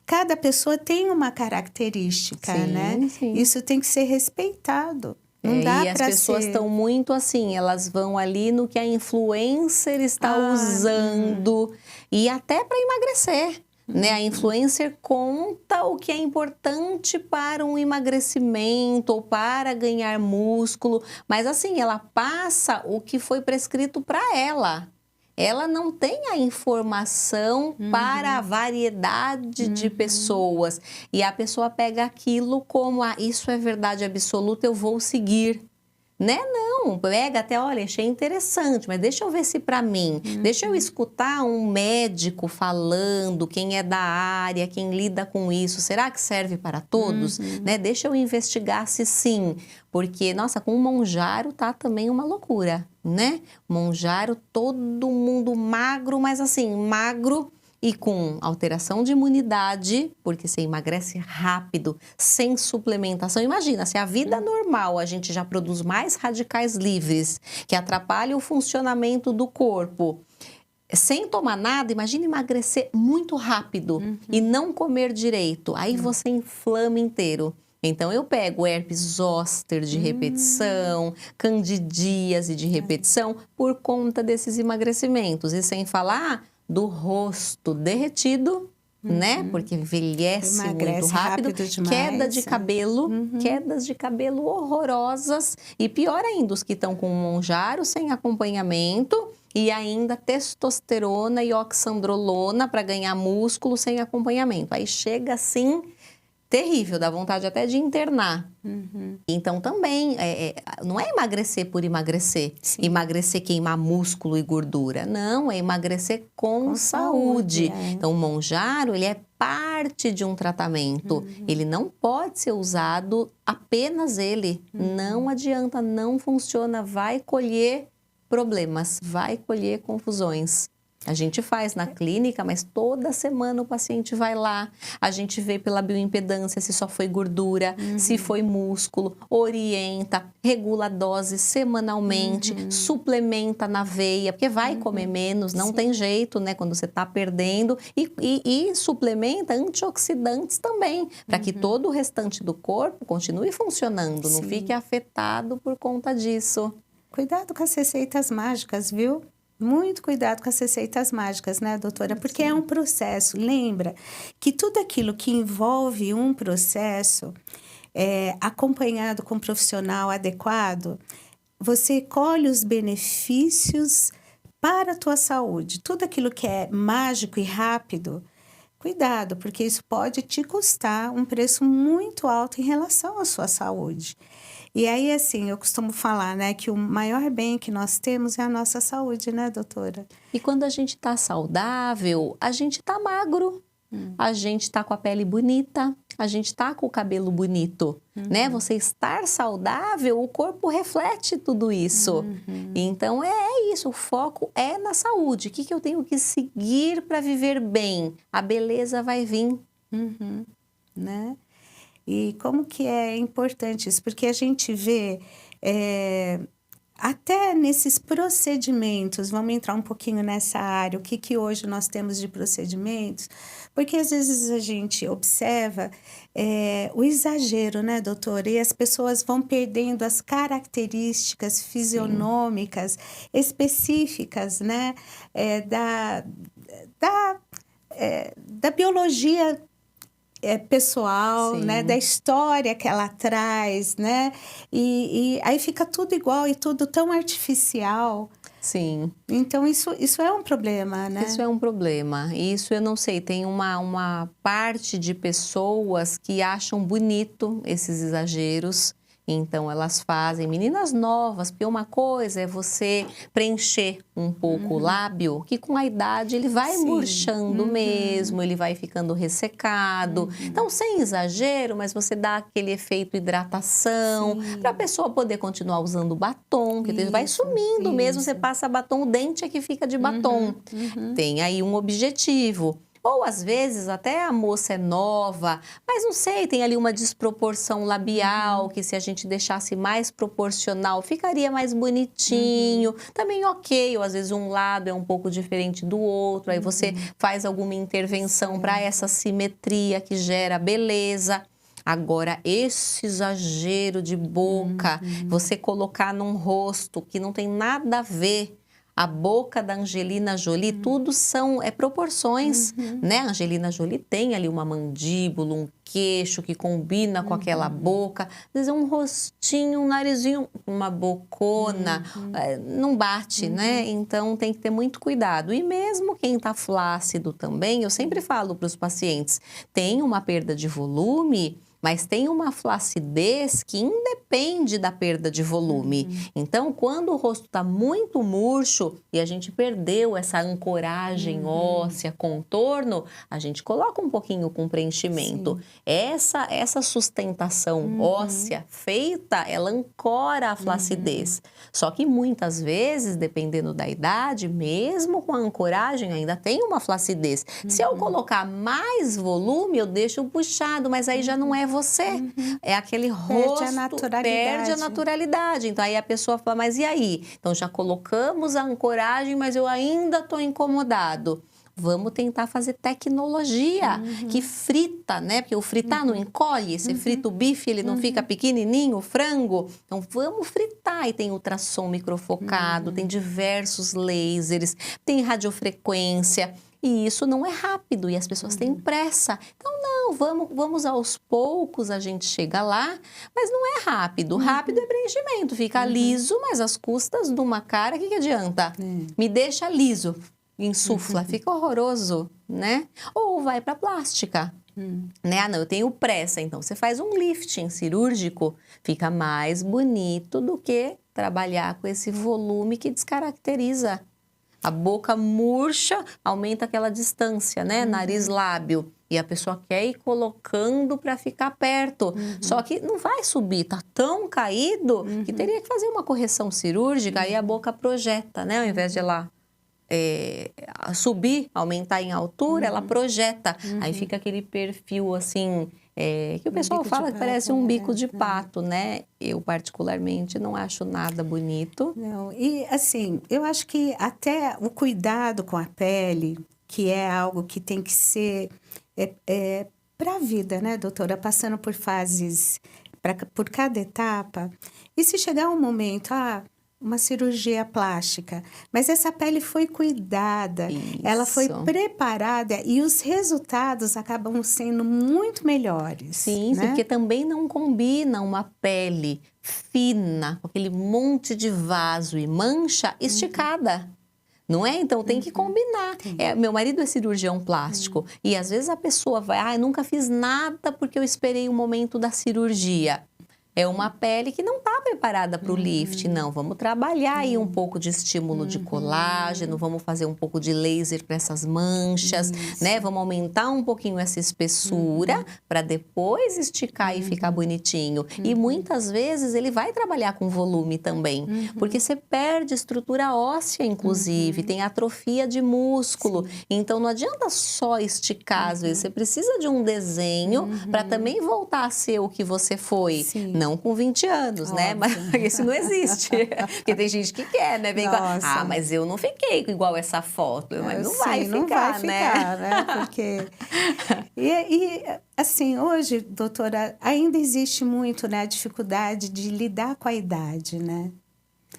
cada pessoa tem uma característica,
Sim,
né?
sim.
Isso tem que ser respeitado. Não dá
E as
para
pessoas estão muito assim, elas vão ali no que a influencer está usando e até para emagrecer, né? A influencer conta o que é importante para um emagrecimento ou para ganhar músculo, mas assim, ela passa o que foi prescrito para ela. Ela não tem a informação para a variedade de pessoas. E a pessoa pega aquilo como, isso é verdade absoluta, eu vou seguir. Né? Não, pega até, olha, achei interessante, mas deixa eu ver se para mim, deixa eu escutar um médico falando, quem é da área, quem lida com isso, será que serve para todos? Né? Deixa eu investigar se sim, porque, nossa, com o Monjaro tá também uma loucura, né? Monjaro, todo mundo magro, mas assim, magro e com alteração de imunidade, porque você emagrece rápido, sem suplementação. Imagina, se a vida normal a gente já produz mais radicais livres, que atrapalham o funcionamento do corpo, sem tomar nada, imagina emagrecer muito rápido e não comer direito. Aí você inflama inteiro. Então, eu pego herpes zoster de repetição, candidíase de repetição, por conta desses emagrecimentos. E sem falar do rosto derretido, né? Porque envelhece muito rápido
demais,
queda de cabelo, quedas de cabelo horrorosas. E pior ainda, os que estão com Monjaro sem acompanhamento e ainda testosterona e oxandrolona para ganhar músculo sem acompanhamento. Aí chega assim, terrível, dá vontade até de internar. Então também, não é emagrecer por emagrecer.
Sim.
Emagrecer, queimar músculo e gordura. Não, é emagrecer com saúde. Então o Monjaro, ele é parte de um tratamento. Ele não pode ser usado apenas ele. Não adianta, não funciona, vai colher problemas, vai colher confusões. A gente faz na clínica, mas toda semana o paciente vai lá. A gente vê pela bioimpedância se só foi gordura, se foi músculo, orienta, regula a dose semanalmente, suplementa na veia, porque vai comer menos, não tem jeito, né? Quando você está perdendo. E suplementa antioxidantes também, para que todo o restante do corpo continue funcionando, não fique afetado por conta disso.
Cuidado com as receitas mágicas, viu? Muito cuidado com as receitas mágicas, né, doutora? Porque é um processo. Lembra que tudo aquilo que envolve um processo, acompanhado com um profissional adequado, você colhe os benefícios para a tua saúde. Tudo aquilo que é mágico e rápido, cuidado, porque isso pode te custar um preço muito alto em relação à sua saúde. E aí, assim, eu costumo falar, né, que o maior bem que nós temos é a nossa saúde, né, doutora?
E quando a gente tá saudável, a gente tá magro, a gente tá com a pele bonita, a gente tá com o cabelo bonito, né? Você estar saudável, o corpo reflete tudo isso. Então, é isso, o foco é na saúde. O que eu tenho que seguir para viver bem? A beleza vai vir.
Né? E como que é importante isso? Porque a gente vê, até nesses procedimentos, vamos entrar um pouquinho nessa área, o que hoje nós temos de procedimentos, porque às vezes a gente observa o exagero, né, doutora? E as pessoas vão perdendo as características fisionômicas específicas, né, da biologia pessoal,
Sim.
né? Da história que ela traz, né? E aí fica tudo igual e tudo tão artificial.
Sim.
Então, isso é um problema, né?
Isso é um problema. Isso eu não sei, tem uma parte de pessoas que acham bonito esses exageros, então elas fazem, meninas novas, porque uma coisa é você preencher um pouco o lábio, que com a idade ele vai
Sim.
murchando mesmo, ele vai ficando ressecado. Então, sem exagero, mas você dá aquele efeito hidratação, para a pessoa poder continuar usando batom, porque vai sumindo mesmo, você passa batom, o dente é que fica de batom. Tem aí um objetivo. Ou às vezes até a moça é nova, mas não sei, tem ali uma desproporção labial, que se a gente deixasse mais proporcional, ficaria mais bonitinho. Também ok, ou às vezes um lado é um pouco diferente do outro, aí você faz alguma intervenção para essa simetria que gera beleza. Agora, esse exagero de boca, você colocar num rosto que não tem nada a ver. A boca da Angelina Jolie, tudo são proporções, né? A Angelina Jolie tem ali uma mandíbula, um queixo que combina com aquela boca. Às vezes é um rostinho, um narizinho, uma bocona, não bate, né? Então tem que ter muito cuidado. E mesmo quem tá flácido também, eu sempre falo para os pacientes, tem uma perda de volume, mas tem uma flacidez que independe da perda de volume. Então, quando o rosto está muito murcho e a gente perdeu essa ancoragem óssea, contorno, a gente coloca um pouquinho com preenchimento. Essa sustentação óssea feita, ela ancora a flacidez. Só que muitas vezes, dependendo da idade, mesmo com a ancoragem, ainda tem uma flacidez. Se eu colocar mais volume, eu deixo puxado, mas aí já não é você. É aquele rosto, perde a naturalidade. Então aí a pessoa fala, mas e aí? Então já colocamos a ancoragem, mas eu ainda estou incomodado. Vamos tentar fazer tecnologia que frita, né? Porque o fritar não encolhe, você frita o bife, ele não fica pequenininho, o frango. Então vamos fritar. E tem ultrassom microfocado, tem diversos lasers, tem radiofrequência. E isso não é rápido e as pessoas têm pressa. Então, não, vamos aos poucos, a gente chega lá, mas não é rápido. Rápido é preenchimento, fica liso, mas às custas de uma cara, o que adianta? Me deixa liso, insufla, fica horroroso, né? Ou vai para plástica. Né? Ah, não, eu tenho pressa, então você faz um lifting cirúrgico, fica mais bonito do que trabalhar com esse volume que descaracteriza. A boca murcha, aumenta aquela distância, né? Nariz-lábio. E a pessoa quer ir colocando para ficar perto. Só que não vai subir, tá tão caído que teria que fazer uma correção cirúrgica, aí a boca projeta, né? Ao invés de ela subir, aumentar em altura, ela projeta. Aí fica aquele perfil assim, que o pessoal fala que parece um bico de pato, né? Eu, particularmente, não acho nada bonito.
Não, e assim, eu acho que até o cuidado com a pele, que é algo que tem que ser para a vida, né, doutora? Passando por fases, por cada etapa. E se chegar um momento, uma cirurgia plástica, mas essa pele foi cuidada, ela foi preparada e os resultados acabam sendo muito melhores.
Sim,
né?
Porque também não combina uma pele fina, com aquele monte de vaso e mancha esticada. Não é? Então tem que combinar. Meu marido é cirurgião plástico e às vezes a pessoa vai, eu nunca fiz nada porque eu esperei o momento da cirurgia. É uma pele que não está preparada para o lift, não. Vamos trabalhar aí um pouco de estímulo de colágeno, vamos fazer um pouco de laser para essas manchas, né? Vamos aumentar um pouquinho essa espessura para depois esticar e ficar bonitinho. E muitas vezes ele vai trabalhar com volume também, porque você perde estrutura óssea, inclusive, tem atrofia de músculo. Então não adianta só esticar, às vezes você precisa de um desenho para também voltar a ser o que você foi. Não com 20 anos, né? Mas isso não existe. Porque tem gente que quer, né? Vem com, mas eu não fiquei igual essa foto. Mas não vai ficar,
não vai ficar,
né?
Porque... assim, hoje, doutora, ainda existe muito, né, a dificuldade de lidar com a idade, né?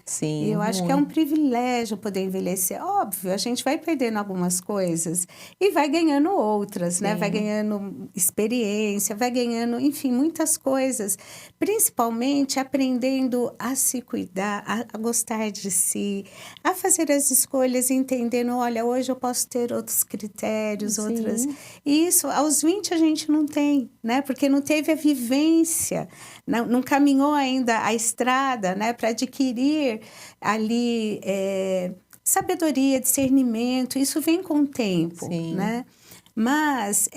Sim,
E eu acho que é um
muito.
privilégio poder envelhecer. Óbvio, a gente vai perdendo algumas coisas e vai ganhando outras, né? Vai
Sim.
ganhando experiência, vai ganhando, enfim, muitas coisas. Principalmente aprendendo a se cuidar, a gostar de si, a fazer as escolhas, entendendo, olha, hoje eu posso ter outros critérios, outras.
Sim.
E isso, aos 20 a gente não tem, né? Porque não teve a vivência, não caminhou ainda a estrada, né? Para adquirir ali sabedoria, discernimento, isso vem com o tempo,
Sim.
né? Mas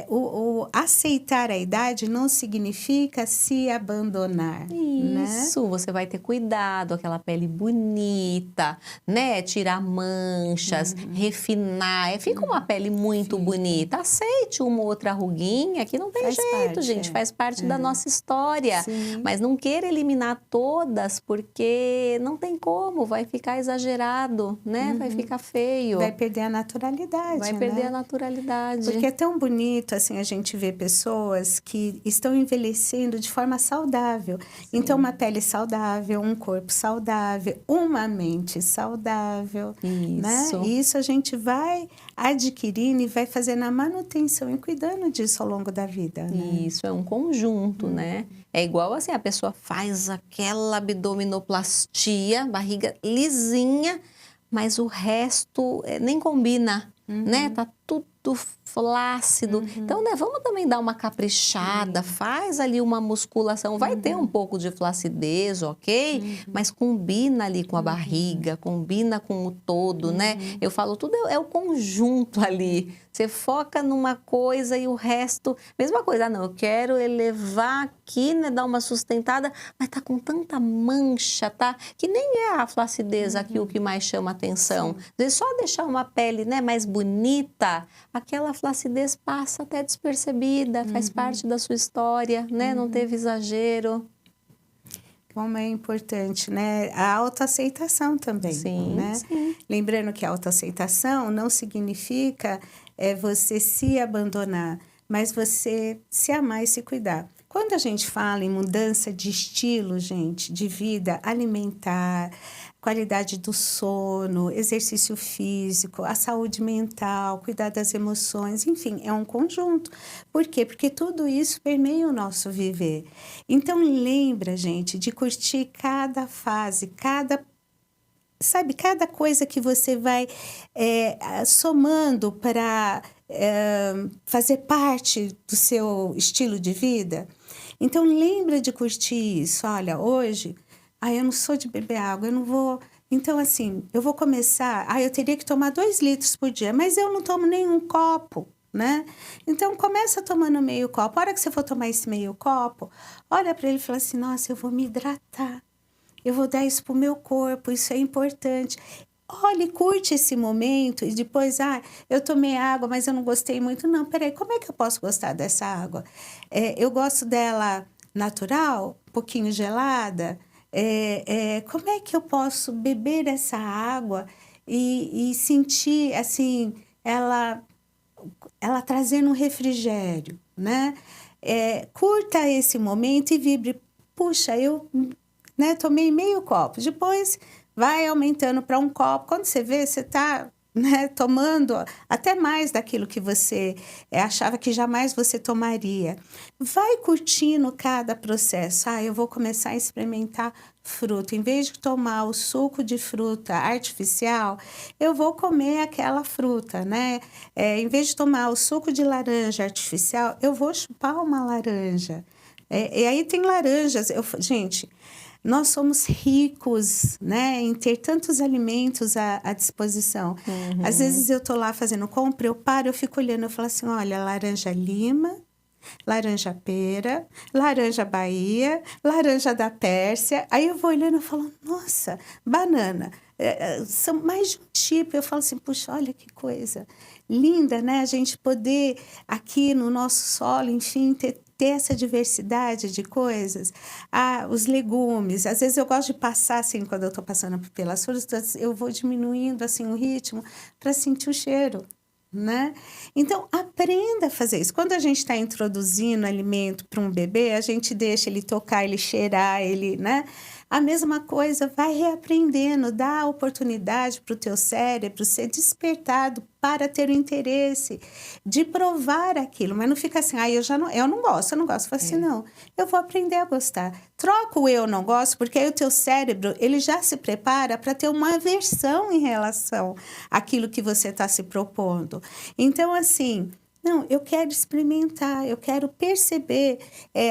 o aceitar a idade não significa se abandonar, né?
Isso, você vai ter cuidado, aquela pele bonita, né? Tirar manchas, refinar. Fica uma pele muito
Fica.
bonita. Aceite uma outra ruguinha, que não tem
Faz
jeito,
parte,
gente, faz parte da
é.
nossa história.
Sim.
Mas não queira eliminar todas, porque não tem como, vai ficar exagerado, né? Vai ficar feio,
Vai perder a naturalidade,
vai perder
né?
a naturalidade.
Porque é tão bonito, assim, a gente ver pessoas que estão envelhecendo de forma saudável. Então, uma pele saudável, um corpo saudável, uma mente saudável, né?
Isso.
E isso a gente vai adquirindo e vai fazendo a manutenção e cuidando disso ao longo da vida, né?
Isso é um conjunto, né? É igual assim, a pessoa faz aquela abdominoplastia, barriga lisinha, mas o resto nem combina, né? Tá tudo flácido. Então, né, vamos também dar uma caprichada, faz ali uma musculação, vai ter um pouco de flacidez, ok? Mas combina ali com a barriga, combina com o todo, né? Eu falo, tudo é o conjunto ali. Você foca numa coisa e o resto, mesma coisa, não, eu quero elevar aqui, né, dar uma sustentada, mas tá com tanta mancha, tá? Que nem é a flacidez aqui o que mais chama atenção. Às vezes só deixar uma pele, né, mais bonita, aquela flacidez passa até despercebida, faz parte da sua história, né? Não teve exagero.
Como é importante, né? A autoaceitação também,
Sim,
né?
sim.
Lembrando que a autoaceitação não significa você se abandonar, mas você se amar e se cuidar. Quando a gente fala em mudança de estilo, gente, de vida, alimentar, qualidade do sono, exercício físico, a saúde mental, cuidar das emoções, enfim, é um conjunto. Por quê? Porque tudo isso permeia o nosso viver. Então, lembra, gente, de curtir cada fase, cada coisa que você vai somando para fazer parte do seu estilo de vida. Então, lembra de curtir isso. Olha, hoje, eu não sou de beber água, eu não vou... Então, assim, eu vou começar... eu teria que tomar 2 litros por dia, mas eu não tomo nenhum copo, né? Então, começa tomando meio copo. A hora que você for tomar esse meio copo, olha para ele e fala assim, nossa, eu vou me hidratar. Eu vou dar isso para o meu corpo, isso é importante. Olha, curte esse momento e depois, eu tomei água, mas eu não gostei muito. Não, peraí, como é que eu posso gostar dessa água? Eu gosto dela natural, um pouquinho gelada. Como é que eu posso beber essa água e sentir, assim, ela trazendo um refrigério, né? Curta esse momento e vibre. Puxa, eu tomei meio copo. Depois vai aumentando para um copo. Quando você vê, você está tomando até mais daquilo que você achava que jamais você tomaria. Vai curtindo cada processo. Eu vou começar a experimentar fruta. Em vez de tomar o suco de fruta artificial, eu vou comer aquela fruta, né? Em vez de tomar o suco de laranja artificial, eu vou chupar uma laranja. E aí tem laranjas. Gente, nós somos ricos, né, em ter tantos alimentos à disposição. Às vezes eu tô lá fazendo compra, eu paro, eu fico olhando, eu falo assim, olha, laranja lima, laranja pera, laranja Bahia, laranja da Pérsia. Aí eu vou olhando e falo, nossa, banana. São mais de um tipo. Eu falo assim, puxa, olha que coisa linda, né? A gente poder aqui no nosso solo, enfim, ter essa diversidade de coisas. Os legumes. Às vezes eu gosto de passar, assim, quando eu estou passando pelas frutas, eu vou diminuindo, assim, o ritmo para sentir o cheiro, né? Então, aprenda a fazer isso. Quando a gente está introduzindo alimento para um bebê, a gente deixa ele tocar, ele cheirar, ele, né? A mesma coisa, vai reaprendendo, dá a oportunidade para o teu cérebro ser despertado para ter o interesse de provar aquilo, mas não fica assim, eu não gosto, eu não gosto. Fala assim, não, eu vou aprender a gostar. Troca o eu não gosto, porque aí o teu cérebro, ele já se prepara para ter uma aversão em relação àquilo que você está se propondo. Então, assim, não, eu quero experimentar, eu quero perceber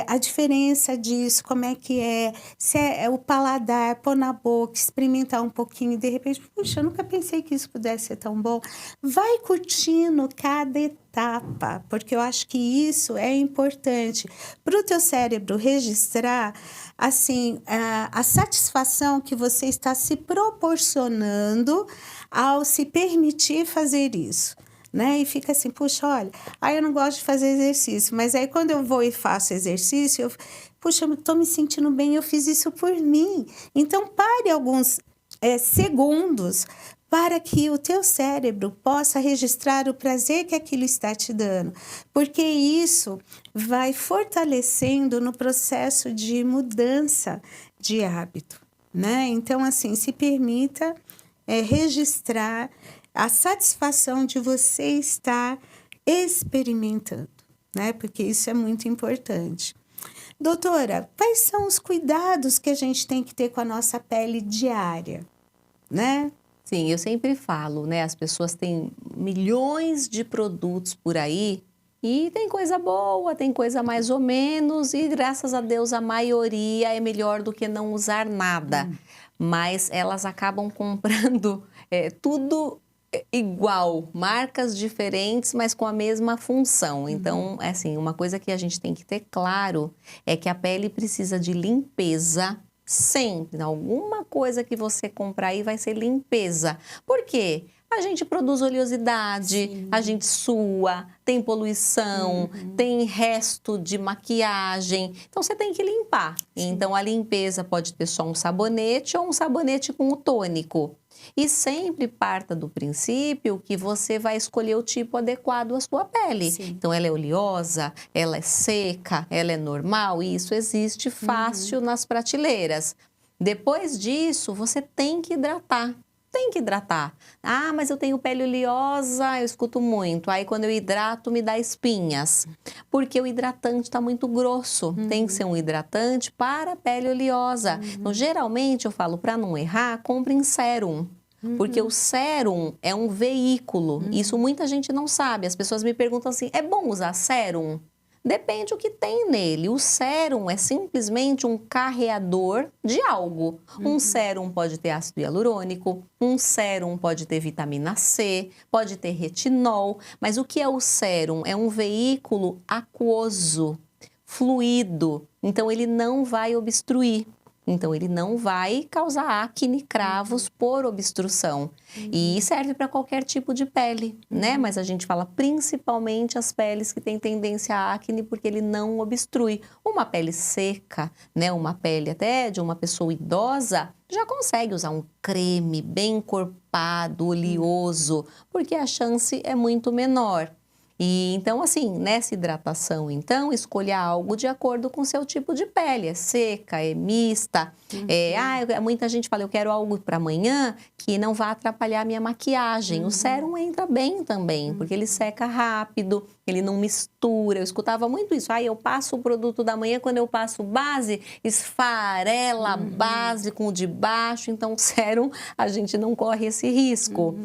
a diferença disso, como é que é, se é o paladar, pôr na boca, experimentar um pouquinho e de repente, puxa, eu nunca pensei que isso pudesse ser tão bom. Vai curtindo cada etapa, porque eu acho que isso é importante para o teu cérebro registrar, assim, a satisfação que você está se proporcionando ao se permitir fazer isso. Né? E fica assim, puxa, olha, eu não gosto de fazer exercício, mas aí quando eu vou e faço exercício, puxa, eu estou me sentindo bem, eu fiz isso por mim. Então, pare alguns segundos para que o teu cérebro possa registrar o prazer que aquilo está te dando, porque isso vai fortalecendo no processo de mudança de hábito, né? Então, assim, se permita registrar a satisfação de você estar experimentando, né? Porque isso é muito importante. Doutora, quais são os cuidados que a gente tem que ter com a nossa pele diária, né?
Sim, eu sempre falo, né? As pessoas têm milhões de produtos por aí e tem coisa boa, tem coisa mais ou menos e graças a Deus a maioria é melhor do que não usar nada. Mas elas acabam comprando tudo igual, marcas diferentes, mas com a mesma função. Então, assim, uma coisa que a gente tem que ter claro é que a pele precisa de limpeza sempre. Alguma coisa que você comprar aí vai ser limpeza. Por quê? A gente produz oleosidade, sim, a gente sua, tem poluição, tem resto de maquiagem. Então, você tem que limpar. Sim. Então, a limpeza pode ter só um sabonete ou um sabonete com o tônico. E sempre parta do princípio que você vai escolher o tipo adequado à sua pele. Sim. Então, ela é oleosa, ela é seca, ela é normal, e isso existe fácil nas prateleiras. Depois disso, você tem que hidratar. Tem que hidratar. Ah, mas eu tenho pele oleosa, eu escuto muito. Aí, quando eu hidrato, me dá espinhas. Porque o hidratante está muito grosso. Tem que ser um hidratante para a pele oleosa. Então, geralmente, eu falo, para não errar, compre em sérum. Porque o sérum é um veículo. Isso muita gente não sabe. As pessoas me perguntam assim, é bom usar sérum? Depende o que tem nele. O sérum é simplesmente um carreador de algo. Um sérum pode ter ácido hialurônico, um sérum pode ter vitamina C, pode ter retinol. Mas o que é o sérum? É um veículo aquoso, fluido. Então, ele não vai obstruir. Então, ele não vai causar acne, cravos por obstrução. E serve para qualquer tipo de pele, né? Mas a gente fala principalmente as peles que têm tendência à acne, porque ele não obstrui. Uma pele seca, né? Uma pele até de uma pessoa idosa, já consegue usar um creme bem encorpado, oleoso, porque a chance é muito menor. E então, assim, nessa hidratação, então, escolha algo de acordo com o seu tipo de pele. É seca, é mista. Muita gente fala, eu quero algo para amanhã que não vá atrapalhar a minha maquiagem. O sérum entra bem também, porque ele seca rápido, ele não mistura. Eu escutava muito isso. Eu passo o produto da manhã, quando eu passo base, esfarela a base com o de baixo. Então, o sérum, a gente não corre esse risco.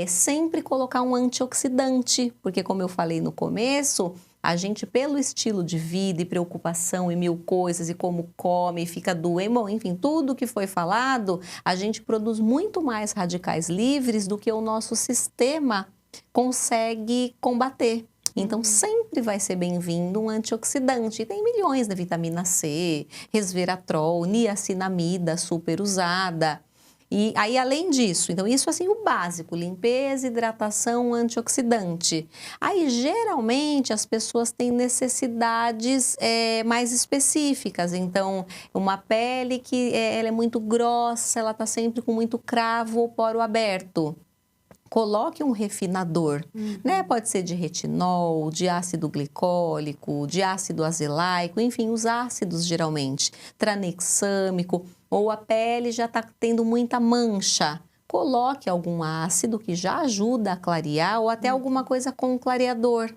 Sempre colocar um antioxidante, porque como eu falei no começo, a gente, pelo estilo de vida e preocupação e mil coisas, e como come, e fica doente, bom, enfim, tudo que foi falado, a gente produz muito mais radicais livres do que o nosso sistema consegue combater. Então, sempre vai ser bem-vindo um antioxidante. E tem milhões de vitamina C, resveratrol, niacinamida super usada. E aí, além disso, então isso assim o básico, limpeza, hidratação, antioxidante. Aí, geralmente, as pessoas têm necessidades mais específicas. Então, uma pele que ela é muito grossa, ela está sempre com muito cravo ou poro aberto. Coloque um refinador, né? Pode ser de retinol, de ácido glicólico, de ácido azelaico, enfim, os ácidos geralmente, tranexâmico. ou a pele já está tendo muita mancha, coloque algum ácido que já ajuda a clarear ou até alguma coisa com clareador.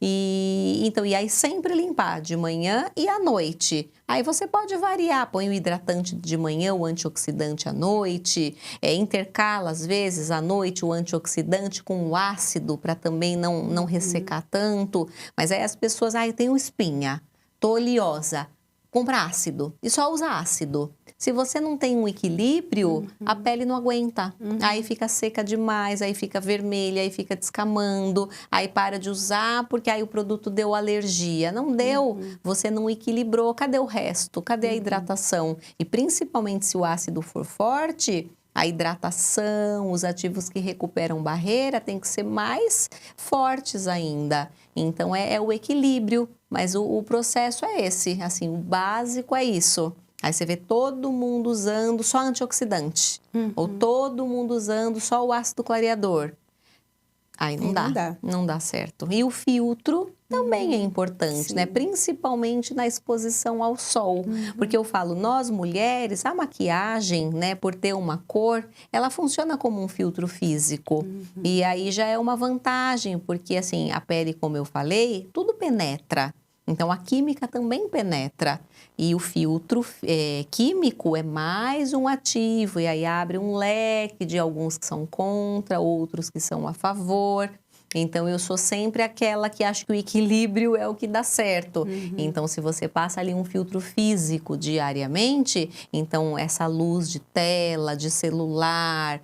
E aí sempre limpar de manhã e à noite. Aí você pode variar, põe o hidratante de manhã, o antioxidante à noite, intercala às vezes à noite o antioxidante com o ácido para também não ressecar tanto. Mas aí as pessoas, tenho espinha, tô oleosa, compra ácido e só usa ácido. Se você não tem um equilíbrio, a pele não aguenta. Aí fica seca demais, aí fica vermelha, aí fica descamando, aí para de usar porque aí o produto deu alergia. Não deu, você não equilibrou. Cadê o resto? Cadê a hidratação? E principalmente se o ácido for forte, a hidratação, os ativos que recuperam barreira tem que ser mais fortes ainda. Então é o equilíbrio, mas o processo é esse, assim, o básico é isso. Aí você vê todo mundo usando só antioxidante, ou todo mundo usando só o ácido clareador. Aí não dá certo. E o filtro também é importante, né? Principalmente na exposição ao sol. Porque eu falo, nós mulheres, a maquiagem, né, por ter uma cor, ela funciona como um filtro físico. E aí já é uma vantagem, porque assim, a pele, como eu falei, tudo penetra. Então, a química também penetra e o filtro químico é mais um ativo e aí abre um leque de alguns que são contra, outros que são a favor. Então, eu sou sempre aquela que acha que o equilíbrio é o que dá certo. Então, se você passa ali um filtro físico diariamente, então essa luz de tela, de celular,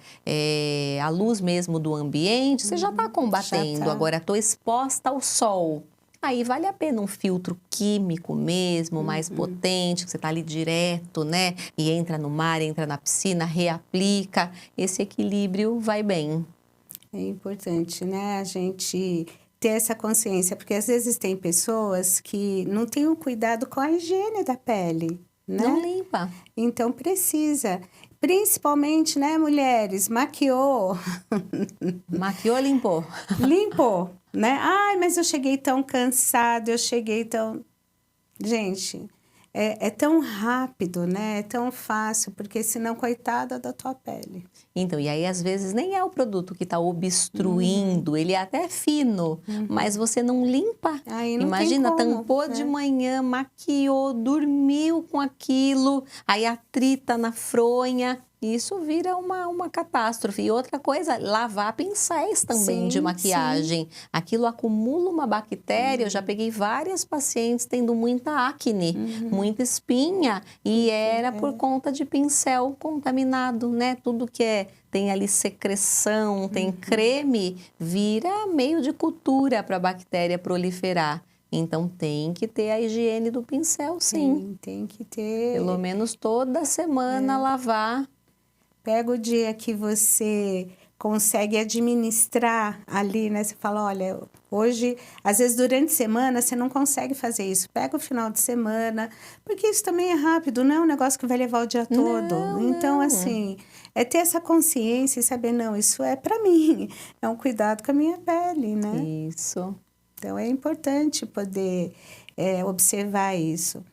a luz mesmo do ambiente, você já está combatendo. Agora, estou exposta ao sol. Aí vale a pena um filtro químico mesmo, mais potente, que você está ali direto, né? E entra no mar, entra na piscina, reaplica. Esse equilíbrio vai bem.
É importante, né? A gente ter essa consciência, porque às vezes tem pessoas que não têm o cuidado com a higiene da pele, né?
Não limpa.
Então precisa. Principalmente, né, mulheres, maquiou.
Maquiou, limpou.
Limpou, né? Ai, mas eu cheguei tão cansada, eu cheguei tão... Gente, é tão rápido, né? É tão fácil, porque senão, coitada da tua pele.
Então, e aí às vezes nem é o produto que está obstruindo, ele é até fino, mas você não limpa.
Aí não
Imagina,
tem como,
tampou de manhã, maquiou, dormiu com aquilo, aí atrita na fronha. Isso vira uma catástrofe. E outra coisa, lavar pincéis também de maquiagem. Aquilo acumula uma bactéria. Eu já peguei várias pacientes tendo muita acne, muita espinha. E era por conta de pincel contaminado, né? Tudo que tem ali secreção, tem creme, vira meio de cultura para a bactéria proliferar. Então, tem que ter a higiene do pincel, sim.
Tem que ter.
Pelo menos toda semana lavar.
Pega o dia que você consegue administrar ali, né? Você fala, olha, hoje, às vezes durante a semana você não consegue fazer isso. Pega o final de semana, porque isso também é rápido, não é um negócio que vai levar o dia todo. Então, assim, é ter essa consciência e saber, não, isso é para mim, é um cuidado com a minha pele, né?
Isso.
Então, é importante poder observar isso.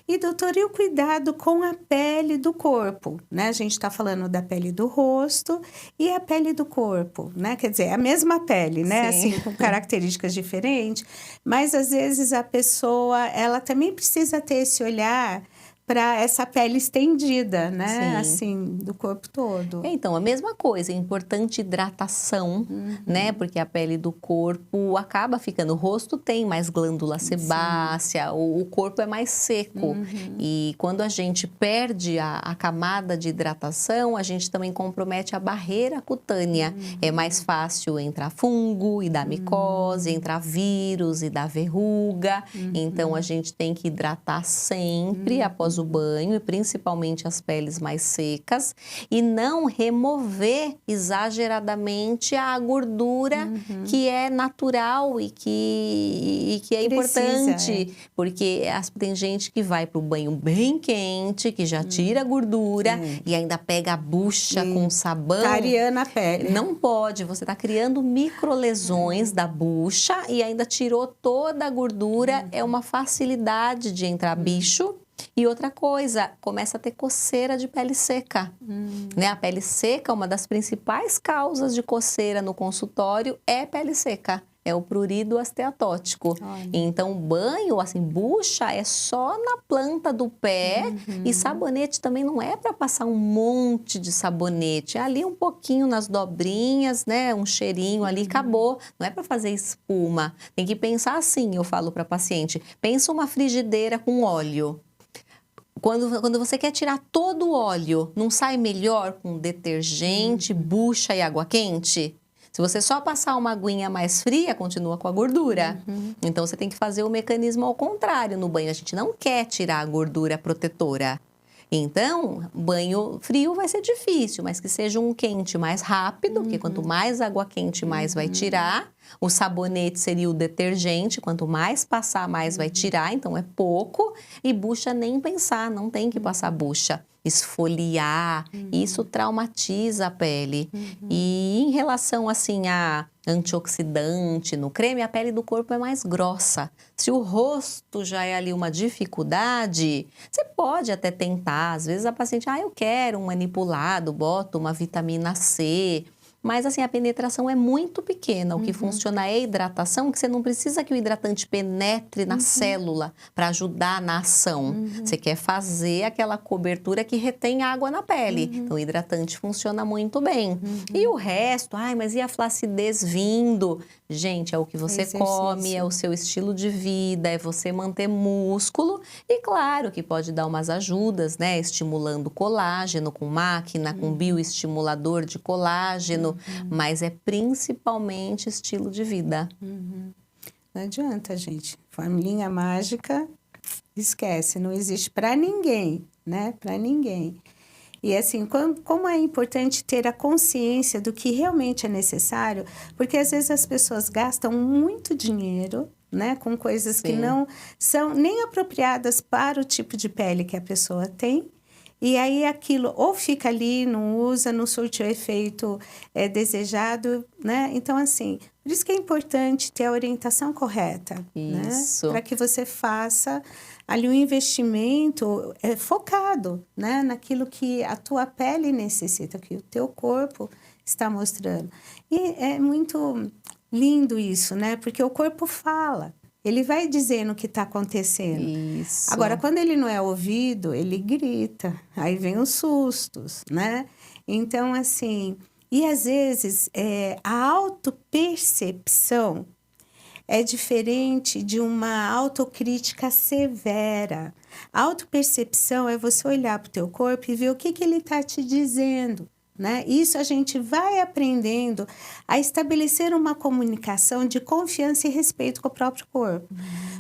E, doutor, e o cuidado com a pele do corpo, né? A gente está falando da pele do rosto e a pele do corpo, né? Quer dizer, a mesma pele, né?
Sim.
Assim, com características diferentes, mas às vezes a pessoa, ela também precisa ter esse olhar para essa pele estendida, né?
Sim.
Assim, do corpo todo.
Então, a mesma coisa, é importante hidratação, né? Porque a pele do corpo acaba ficando... O rosto tem mais glândula sebácea, o corpo é mais seco. E quando a gente perde a camada de hidratação, a gente também compromete a barreira cutânea. É mais fácil entrar fungo e dar micose, entrar vírus e dar verruga. Então, a gente tem que hidratar sempre após o banho, e principalmente as peles mais secas, e não remover exageradamente a gordura que é natural e que é importante, porque tem gente que vai para o banho bem quente, que já tira a gordura e ainda pega a bucha com sabão.
Tá areando a pele.
Não pode, você está criando microlesões da bucha e ainda tirou toda a gordura, é uma facilidade de entrar bicho. E outra coisa, começa a ter coceira de pele seca. Né? A pele seca, uma das principais causas de coceira no consultório é pele seca. É o prurido esteatótico.
Olha.
Então, banho, assim, bucha é só na planta do pé. E sabonete também não é para passar um monte de sabonete. É ali um pouquinho nas dobrinhas, né? Um cheirinho ali, acabou. Não é para fazer espuma. Tem que pensar assim, eu falo para paciente. Pensa uma frigideira com óleo. Quando você quer tirar todo o óleo, não sai melhor com detergente, bucha e água quente? Se você só passar uma aguinha mais fria, continua com a gordura. Então, você tem que fazer o mecanismo ao contrário no banho. A gente não quer tirar a gordura protetora. Então, banho frio vai ser difícil, mas que seja um quente mais rápido, porque quanto mais água quente, mais vai tirar. O sabonete seria o detergente, quanto mais passar, mais vai tirar, então é pouco. E bucha nem pensar, não tem que passar bucha. Esfoliar, isso traumatiza a pele. E em relação assim a antioxidante no creme, a pele do corpo é mais grossa. Se o rosto já é ali uma dificuldade, você pode até tentar. Às vezes a paciente, eu quero um manipulado, boto uma vitamina C. Mas assim, a penetração é muito pequena. O que funciona é a hidratação, que você não precisa que o hidratante penetre na célula para ajudar na ação. Você quer fazer aquela cobertura que retém água na pele. Então, o hidratante funciona muito bem. E o resto, mas e a flacidez vindo? Gente, é o que você come, é o seu estilo de vida, é você manter músculo. E claro que pode dar umas ajudas, né? Estimulando colágeno com máquina, com bioestimulador de colágeno. Mas é principalmente estilo de vida.
Não adianta, gente. Formulinha mágica, esquece, não existe para ninguém, né? Para ninguém. E assim, como é importante ter a consciência do que realmente é necessário, porque às vezes as pessoas gastam muito dinheiro, né? Com coisas que não são nem apropriadas para o tipo de pele que a pessoa tem. E aí aquilo ou fica ali, não usa, não surte o efeito desejado, né? Então, assim, por isso que é importante ter a orientação correta,
isso,
né? Para que você faça ali um investimento focado, né? Naquilo que a tua pele necessita, que o teu corpo está mostrando. E é muito lindo isso, né? Porque o corpo fala. Ele vai dizendo o que está acontecendo.
Isso.
Agora, quando ele não é ouvido, ele grita. Aí vem os sustos, né? Então, assim... E, às vezes, a autopercepção é diferente de uma autocrítica severa. A autopercepção é você olhar para o teu corpo e ver o que ele está te dizendo. Né? Isso a gente vai aprendendo a estabelecer uma comunicação de confiança e respeito com o próprio corpo.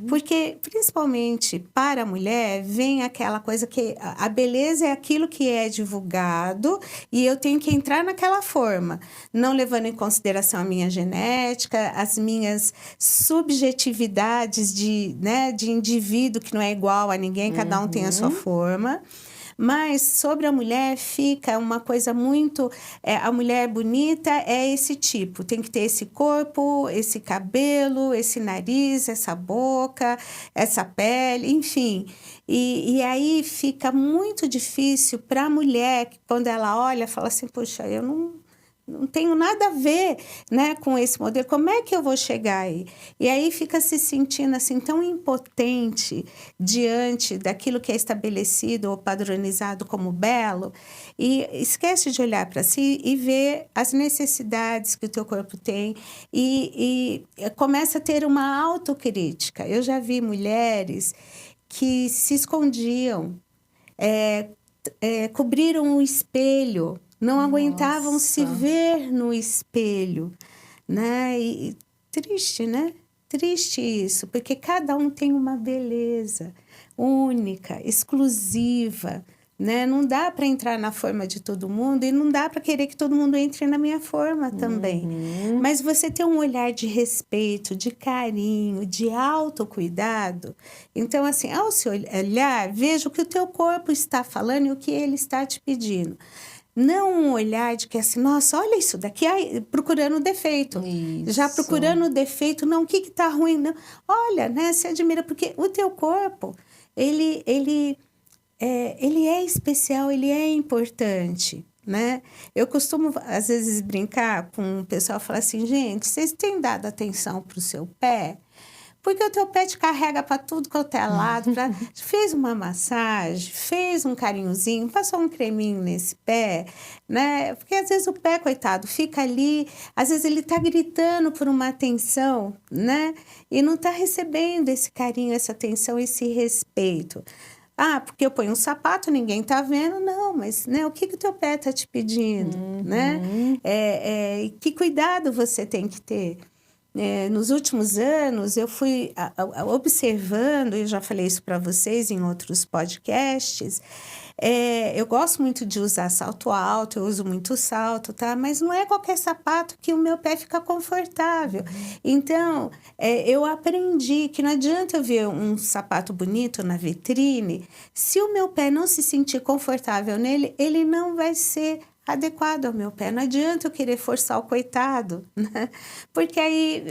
Porque, principalmente para a mulher, vem aquela coisa que a beleza é aquilo que é divulgado e eu tenho que entrar naquela forma, não levando em consideração a minha genética, as minhas subjetividades de indivíduo que não é igual a ninguém, cada um tem a sua forma. Mas sobre a mulher fica uma coisa muito... a mulher bonita é esse tipo. Tem que ter esse corpo, esse cabelo, esse nariz, essa boca, essa pele, enfim. E aí fica muito difícil para a mulher, que quando ela olha, fala assim, puxa, eu não tenho nada a ver, né, com esse modelo. Como é que eu vou chegar aí? E aí fica se sentindo assim tão impotente diante daquilo que é estabelecido ou padronizado como belo e esquece de olhar para si e ver as necessidades que o teu corpo tem e começa a ter uma autocrítica. Eu já vi mulheres que se escondiam, cobriram o espelho, não aguentavam se ver no espelho, né? E triste, né? Triste isso, porque cada um tem uma beleza única, exclusiva, né? Não dá para entrar na forma de todo mundo e não dá para querer que todo mundo entre na minha forma também. Mas você ter um olhar de respeito, de carinho, de autocuidado. Então, assim, ao se olhar, veja o que o teu corpo está falando e o que ele está te pedindo. Não um olhar de que assim, nossa, olha isso daqui, procurando defeito.
Isso.
Já procurando defeito, não, o que está ruim? Não. Olha, né, se admira, porque o teu corpo, ele ele é especial, ele é importante, né? Eu costumo, às vezes, brincar com o pessoal e falar assim, gente, vocês têm dado atenção para o seu pé? Porque o teu pé te carrega para tudo quanto é lado. Fez uma massagem, fez um carinhozinho, passou um creminho nesse pé, né? Porque às vezes o pé, coitado, fica ali, às vezes ele está gritando por uma atenção, né? E não está recebendo esse carinho, essa atenção, esse respeito. Ah, porque eu ponho um sapato, ninguém tá vendo. Não, mas né, o que o teu pé tá te pedindo, né? Que cuidado você tem que ter. Nos últimos anos, eu fui observando, eu já falei isso para vocês em outros podcasts, eu gosto muito de usar salto alto, eu uso muito salto, tá? Mas não é qualquer sapato que o meu pé fica confortável. Então, eu aprendi que não adianta eu ver um sapato bonito na vitrine, se o meu pé não se sentir confortável nele, ele não vai ser adequado ao meu pé. Não adianta eu querer forçar o coitado, né? Porque aí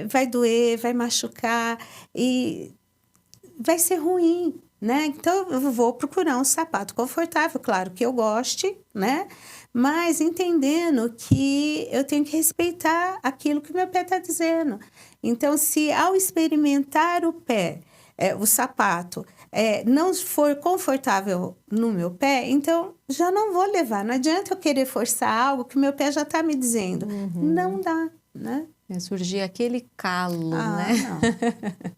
vai doer, vai machucar e vai ser ruim, né? Então, eu vou procurar um sapato confortável, claro que eu goste, né? Mas entendendo que eu tenho que respeitar aquilo que o meu pé está dizendo. Então, se ao experimentar o pé, o sapato, não for confortável no meu pé, então já não vou levar. Não adianta eu querer forçar algo que o meu pé já está me dizendo. Não dá, né?
Surgir aquele calo, né?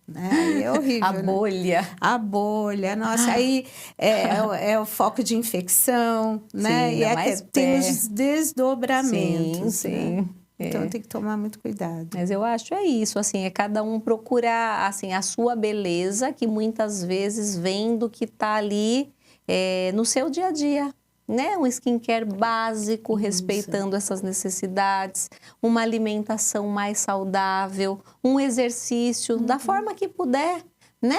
Não. Aí é horrível,
A bolha.
Né? A bolha, nossa, aí é o foco de infecção, né?
Sim,
e tem os desdobramentos,
sim.
Né? Então tem que tomar muito cuidado.
Mas eu acho isso, assim, cada um procurar assim, a sua beleza, que muitas vezes vem do que está ali no seu dia a dia, né? Um skincare básico, respeitando essas necessidades, uma alimentação mais saudável, um exercício da forma que puder. Né?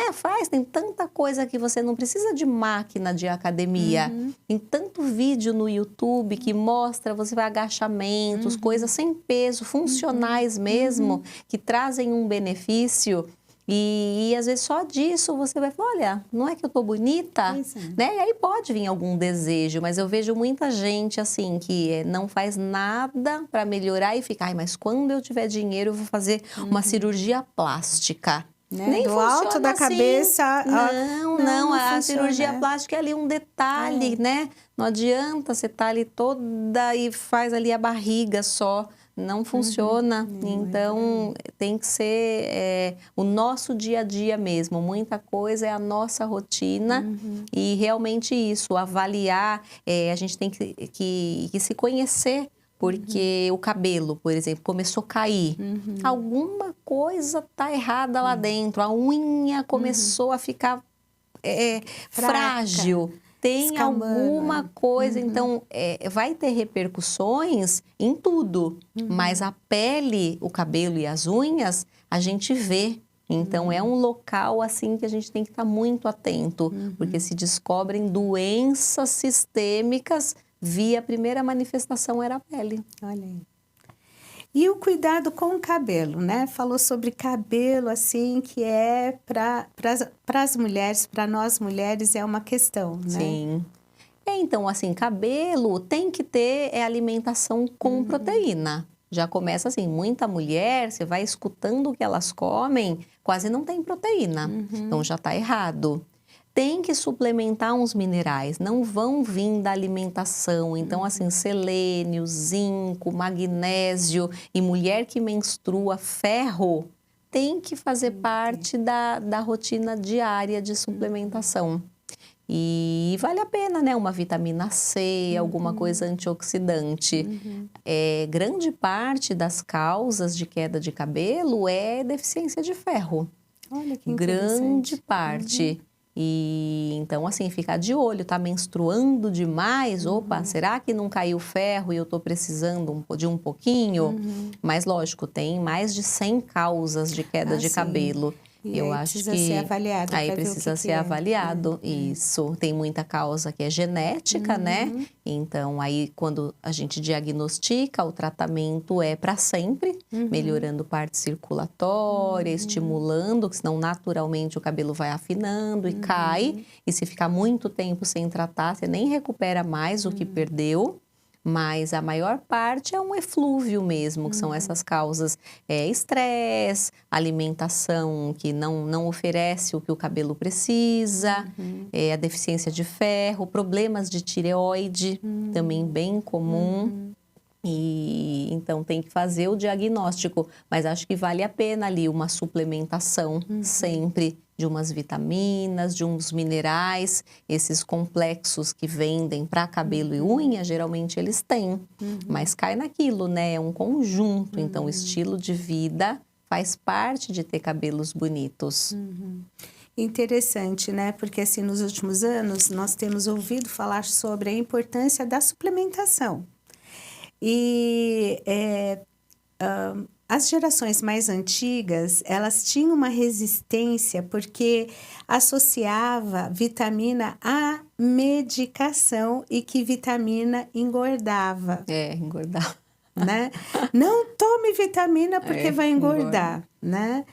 Tem tanta coisa que você não precisa de máquina de academia. Tem tanto vídeo no YouTube que mostra, você vai agachamentos, coisas sem peso, funcionais mesmo, que trazem um benefício. E às vezes só disso você vai falar, olha, não é que eu tô bonita? Né? E aí pode vir algum desejo, mas eu vejo muita gente assim que não faz nada para melhorar e fica, mas quando eu tiver dinheiro eu vou fazer uma cirurgia plástica.
Né?
Nem
do alto da
assim.
Cabeça.
Não, a cirurgia plástica é ali um detalhe, né? Não adianta você estar ali toda e faz ali a barriga só. Não funciona. Então, tem que ser o nosso dia a dia mesmo. Muita coisa é a nossa rotina e realmente isso, avaliar, a gente tem que se conhecer. Porque o cabelo, por exemplo, começou a cair. Alguma coisa tá errada lá dentro. A unha começou a ficar frágil. Tem
escamando.
Alguma coisa. Então, vai ter repercussões em tudo. Mas a pele, o cabelo e as unhas, a gente vê. Então, é um local assim que a gente tem que estar muito atento. Porque se descobrem doenças sistêmicas via a primeira manifestação era a pele.
Olha aí. E o cuidado com o cabelo, né? Falou sobre cabelo, assim, que para as mulheres, para nós mulheres, é uma questão, né?
Sim. Então, assim, cabelo tem que ter alimentação com proteína. Já começa assim, muita mulher, você vai escutando o que elas comem, quase não tem proteína. Então, já está errado. Tem que suplementar uns minerais, não vão vir da alimentação. Então, assim, selênio, zinco, magnésio e mulher que menstrua, ferro, tem que fazer parte da rotina diária de suplementação. E vale a pena, né? Uma vitamina C, alguma coisa antioxidante. Grande parte das causas de queda de cabelo é deficiência de ferro.
Olha que
grande parte. E então, assim, ficar de olho, tá menstruando demais, opa, será que não caiu ferro e eu tô precisando de um pouquinho? Mas, lógico, tem mais de 100 causas de queda de cabelo.
E
eu
aí
acho
precisa
que
ser avaliado
aí
para ver o
precisa
que
ser
que é.
avaliado. Isso. Tem muita causa que é genética, né? Então, aí quando a gente diagnostica, o tratamento é para sempre, melhorando parte circulatória, estimulando, senão naturalmente o cabelo vai afinando e cai. E se ficar muito tempo sem tratar, você nem recupera mais o que perdeu. Mas a maior parte é um eflúvio mesmo, que são essas causas, estresse, alimentação que não oferece o que o cabelo precisa, a deficiência de ferro, problemas de tireoide, também bem comum. E então tem que fazer o diagnóstico, mas acho que vale a pena ali uma suplementação sempre de umas vitaminas, de uns minerais, esses complexos que vendem para cabelo e unha, geralmente eles têm, mas cai naquilo, né? É um conjunto, então o estilo de vida faz parte de ter cabelos bonitos.
Interessante, né? Porque assim, nos últimos anos, nós temos ouvido falar sobre a importância da suplementação. E as gerações mais antigas, elas tinham uma resistência porque associava vitamina à medicação e que vitamina engordava,
Engordar.
né? Não tome vitamina porque vai
Engorda.
engordar, né?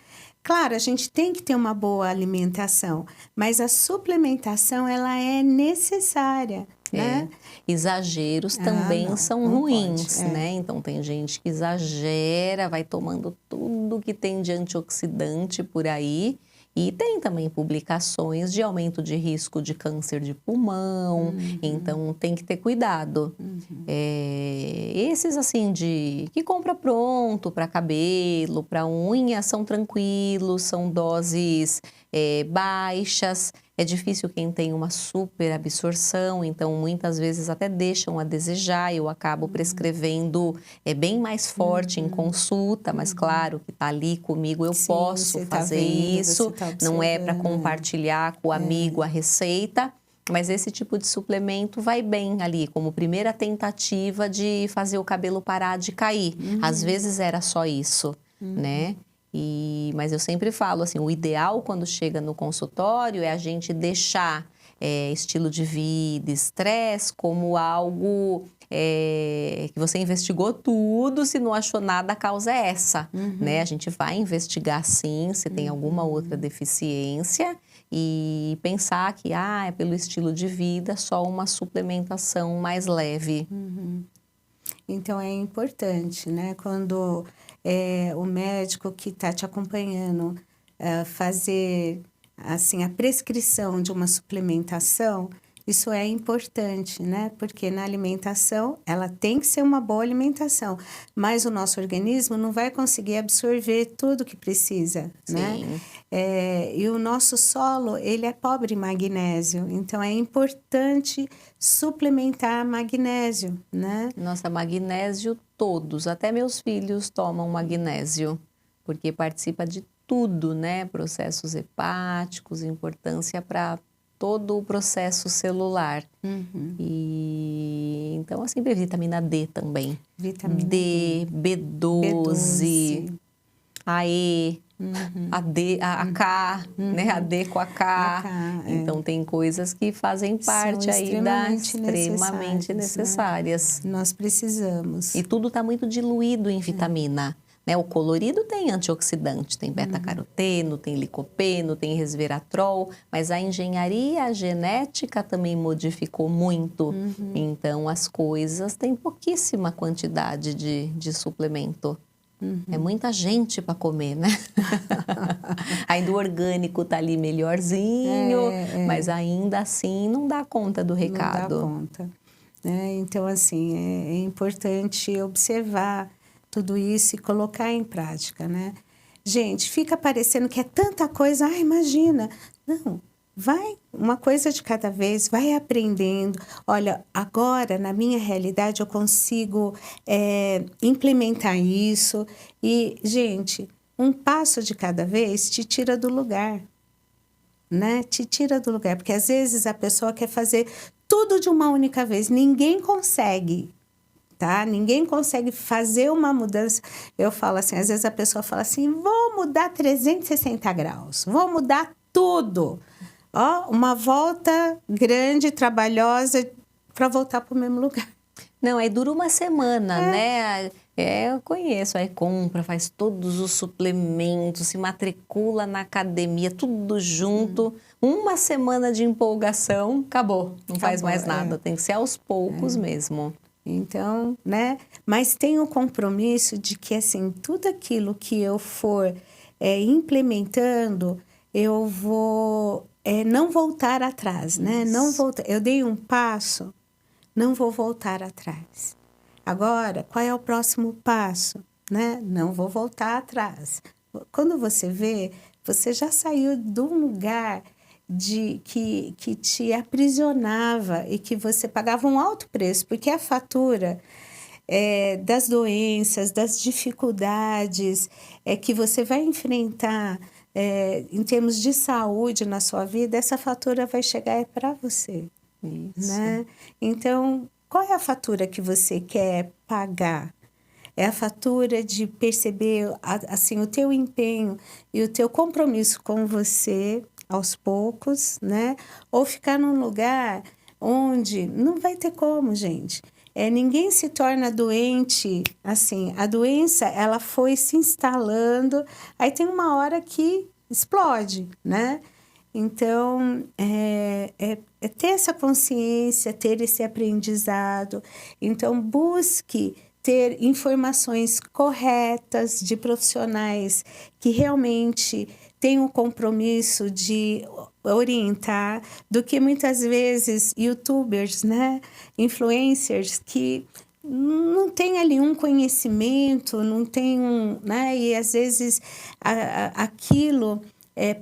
Claro, a gente tem que ter uma boa alimentação, mas a suplementação ela é necessária, né?
Exageros também
não,
são
não
ruins,
pode,
né? Então tem gente que exagera, vai tomando tudo que tem de antioxidante por aí. E tem também publicações de aumento de risco de câncer de pulmão, então tem que ter cuidado. Esses assim que compra pronto para cabelo, para unha, são tranquilos, são doses baixas. É difícil quem tem uma super absorção, então muitas vezes até deixam a desejar. Eu acabo prescrevendo bem mais forte em consulta, mas claro que está ali comigo, eu
Sim,
posso
você tá
fazer
vendo,
isso.
você tá
Não é para
observando,
compartilhar com o amigo a receita, mas esse tipo de suplemento vai bem ali, como primeira tentativa de fazer o cabelo parar de cair. Às vezes era só isso, né? Mas eu sempre falo assim, o ideal quando chega no consultório é a gente deixar estilo de vida, estresse como algo que você investigou tudo, se não achou nada, a causa é essa, né? A gente vai investigar sim, se tem alguma outra deficiência e pensar que é pelo estilo de vida, só uma suplementação mais leve.
Então é importante, né? Quando o médico que está te acompanhando fazer assim a prescrição de uma suplementação, isso é importante, né? Porque na alimentação ela tem que ser uma boa alimentação, mas o nosso organismo não vai conseguir absorver tudo que precisa, né?
Sim.
E o nosso solo ele é pobre em magnésio, então é importante suplementar magnésio, né?
Nossa, magnésio todos, até meus filhos tomam magnésio, porque participa de tudo, né? Processos hepáticos, importância para todo o processo celular. E então, assim, vitamina D também.
Vitamina
D, B12, a E, a D, a K, né? A D com a K.
A K,
Então, tem coisas que fazem parte
São
aí extremamente necessárias.
Né? Nós precisamos.
E tudo está muito diluído em vitamina. Né? O colorido tem antioxidante, tem beta-caroteno, tem licopeno, tem resveratrol, mas a engenharia a genética também modificou muito. Então, as coisas têm pouquíssima quantidade de suplemento. É muita gente para comer, né? Ainda o orgânico tá ali melhorzinho, mas ainda assim não dá conta do recado.
Não dá conta. Né? Então, assim, é importante observar tudo isso e colocar em prática, né? Gente, fica parecendo que é tanta coisa, imagina. Não, vai uma coisa de cada vez, vai aprendendo. Olha, agora, na minha realidade, eu consigo implementar isso. E, gente, um passo de cada vez te tira do lugar, né? Te tira do lugar, porque às vezes a pessoa quer fazer tudo de uma única vez. Ninguém consegue tá? Ninguém consegue fazer uma mudança. Eu falo assim, às vezes a pessoa fala assim, vou mudar 360 graus, vou mudar tudo. Ó, uma volta grande, trabalhosa, para voltar para o mesmo lugar.
Não, aí dura uma semana, né? Eu conheço, aí compra, faz todos os suplementos, se matricula na academia, tudo junto. Uma semana de empolgação, acabou. Não faz mais nada, tem que ser aos poucos mesmo.
Então, né? Mas tem o compromisso de que, assim, tudo aquilo que eu for implementando, eu vou não voltar atrás, né? Não voltar. Eu dei um passo, não vou voltar atrás. Agora, qual é o próximo passo, né? Não vou voltar atrás. Quando você vê, você já saiu de um lugar que te aprisionava e que você pagava um alto preço, porque a fatura das doenças, das dificuldades que você vai enfrentar em termos de saúde na sua vida, essa fatura vai chegar para você.
Isso.
Né? Então, qual é a fatura que você quer pagar? É a fatura de perceber assim, o teu empenho e o teu compromisso com você aos poucos, né? Ou ficar num lugar onde não vai ter como, gente. Ninguém se torna doente assim. A doença, ela foi se instalando, aí tem uma hora que explode, né? Então, ter essa consciência, ter esse aprendizado. Então, busque ter informações corretas de profissionais que realmente têm o compromisso de orientar, do que muitas vezes youtubers, né, influencers que não tem ali um conhecimento, não tem né, e às vezes aquilo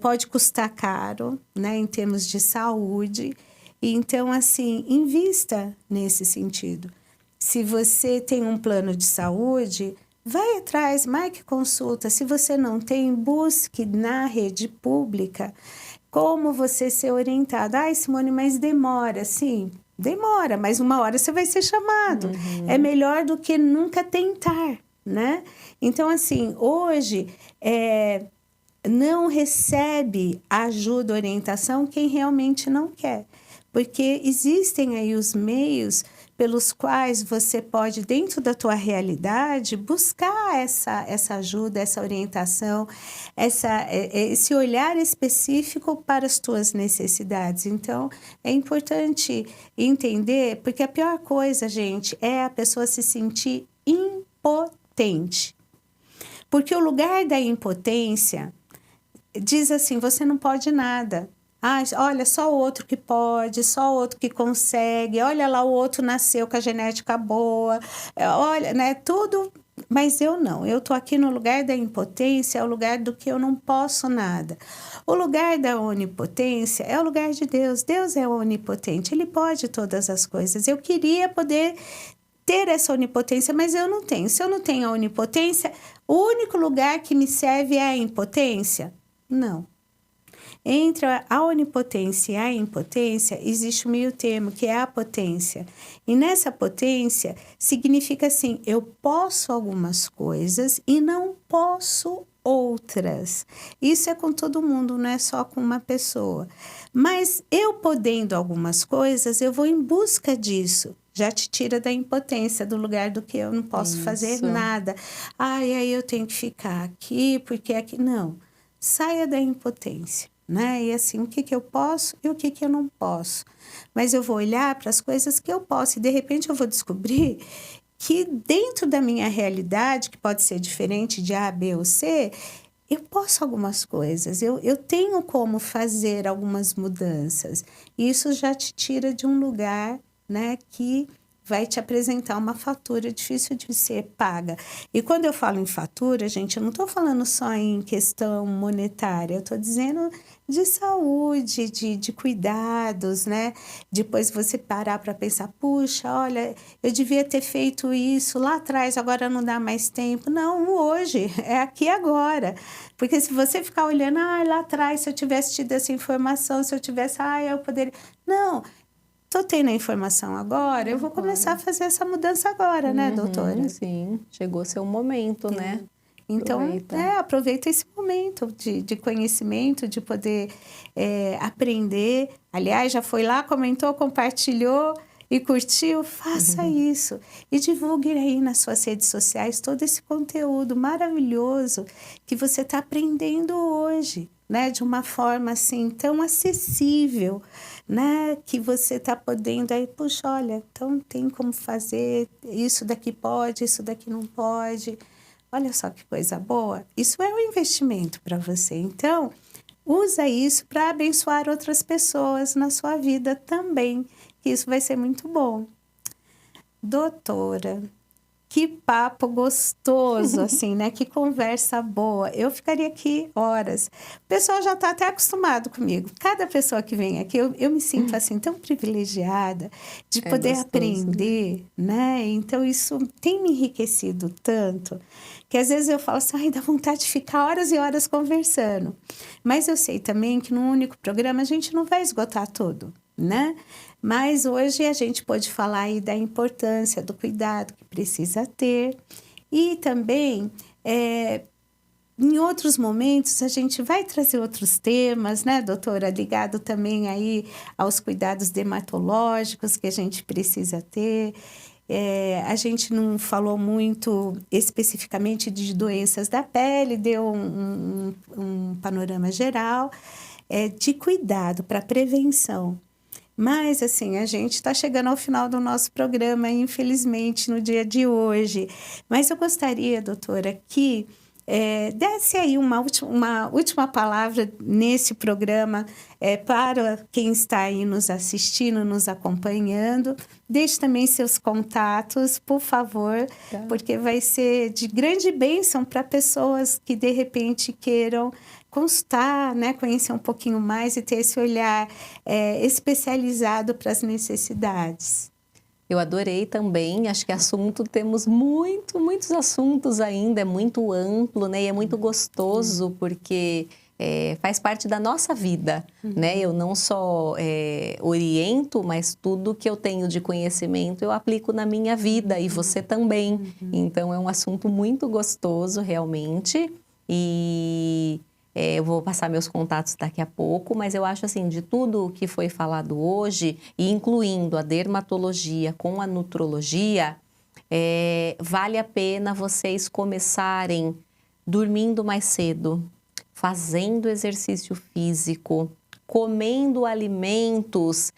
pode custar caro, né, em termos de saúde. Então, assim, invista nesse sentido. Se você tem um plano de saúde, vai atrás, marque consulta. Se você não tem, busque na rede pública como você ser orientado. Ai, Simone, mas demora. Sim, demora, mas uma hora você vai ser chamado. É melhor do que nunca tentar, né? Então, assim, hoje não recebe ajuda, orientação quem realmente não quer. Porque existem aí os meios pelos quais você pode, dentro da tua realidade, buscar essa ajuda, essa orientação, esse olhar específico para as tuas necessidades. Então, é importante entender, porque a pior coisa, gente, é a pessoa se sentir impotente. Porque o lugar da impotência diz assim, você não pode nada. Ah, olha, só o outro que pode, só o outro que consegue. Olha lá, o outro nasceu com a genética boa. Olha, né, tudo. Mas eu não. Eu tô aqui no lugar da impotência, é o lugar do que eu não posso nada. O lugar da onipotência é o lugar de Deus. Deus é onipotente, Ele pode todas as coisas. Eu queria poder ter essa onipotência, mas eu não tenho. Se eu não tenho a onipotência, o único lugar que me serve é a impotência? Não. Entre a onipotência e a impotência, existe um meio termo, que é a potência. E nessa potência, significa assim, eu posso algumas coisas e não posso outras. Isso é com todo mundo, não é só com uma pessoa. Mas eu podendo algumas coisas, eu vou em busca disso. Já te tira da impotência, do lugar do que eu não posso fazer nada. Ai, aí eu tenho que ficar aqui, porque aqui... Não, saia da impotência. Né? E assim, o que eu posso e o que eu não posso. Mas eu vou olhar para as coisas que eu posso e de repente eu vou descobrir que dentro da minha realidade, que pode ser diferente de A, B ou C, eu posso algumas coisas, eu tenho como fazer algumas mudanças. E isso já te tira de um lugar, né, que vai te apresentar uma fatura difícil de ser paga. E quando eu falo em fatura, gente, eu não estou falando só em questão monetária, eu estou dizendo de saúde, de cuidados, né? Depois você parar para pensar, puxa, olha, eu devia ter feito isso lá atrás, agora não dá mais tempo. Não, hoje, é aqui e agora. Porque se você ficar olhando, lá atrás, se eu tivesse tido essa informação, se eu tivesse, eu poderia... Não, tô tendo a informação agora, eu vou começar a fazer essa mudança agora, né, doutora?
Sim, chegou seu momento, né?
Então, aproveita esse momento de conhecimento, de poder aprender. Aliás, já foi lá, comentou, compartilhou e curtiu, faça isso. E divulgue aí nas suas redes sociais todo esse conteúdo maravilhoso que você está aprendendo hoje, né? De uma forma assim tão acessível, né? Que você está podendo aí, puxa, olha, então tem como fazer, isso daqui pode, isso daqui não pode. Olha só que coisa boa. Isso é um investimento para você. Então, usa isso para abençoar outras pessoas na sua vida também. Isso vai ser muito bom. Doutora, que papo gostoso, assim, né? Que conversa boa. Eu ficaria aqui horas. O pessoal já está até acostumado comigo. Cada pessoa que vem aqui, eu me sinto, assim, tão privilegiada de poder aprender, né? Então, isso tem me enriquecido tanto, que às vezes eu falo assim, ai, dá vontade de ficar horas e horas conversando. Mas eu sei também que num único programa a gente não vai esgotar tudo, né? Mas hoje a gente pode falar aí da importância, do cuidado que precisa ter. E também, em outros momentos, a gente vai trazer outros temas, né, doutora? Ligado também aí aos cuidados dermatológicos que a gente precisa ter. A gente não falou muito especificamente de doenças da pele, deu um panorama geral de cuidado para prevenção. Mas, assim, a gente está chegando ao final do nosso programa, infelizmente, no dia de hoje. Mas eu gostaria, doutora, que desse aí uma última palavra nesse programa para quem está aí nos assistindo, nos acompanhando. Deixe também seus contatos, por favor, porque vai ser de grande bênção para pessoas que, de repente, queiram consultar, né, conhecer um pouquinho mais e ter esse olhar especializado para as necessidades.
Eu adorei também, acho que temos muitos assuntos ainda, é muito amplo, né, e é muito gostoso porque faz parte da nossa vida, né, eu não só oriento, mas tudo que eu tenho de conhecimento eu aplico na minha vida e você também, então é um assunto muito gostoso realmente e... eu vou passar meus contatos daqui a pouco, mas eu acho assim, de tudo que foi falado hoje, e incluindo a dermatologia com a nutrologia, vale a pena vocês começarem dormindo mais cedo, fazendo exercício físico, comendo alimentos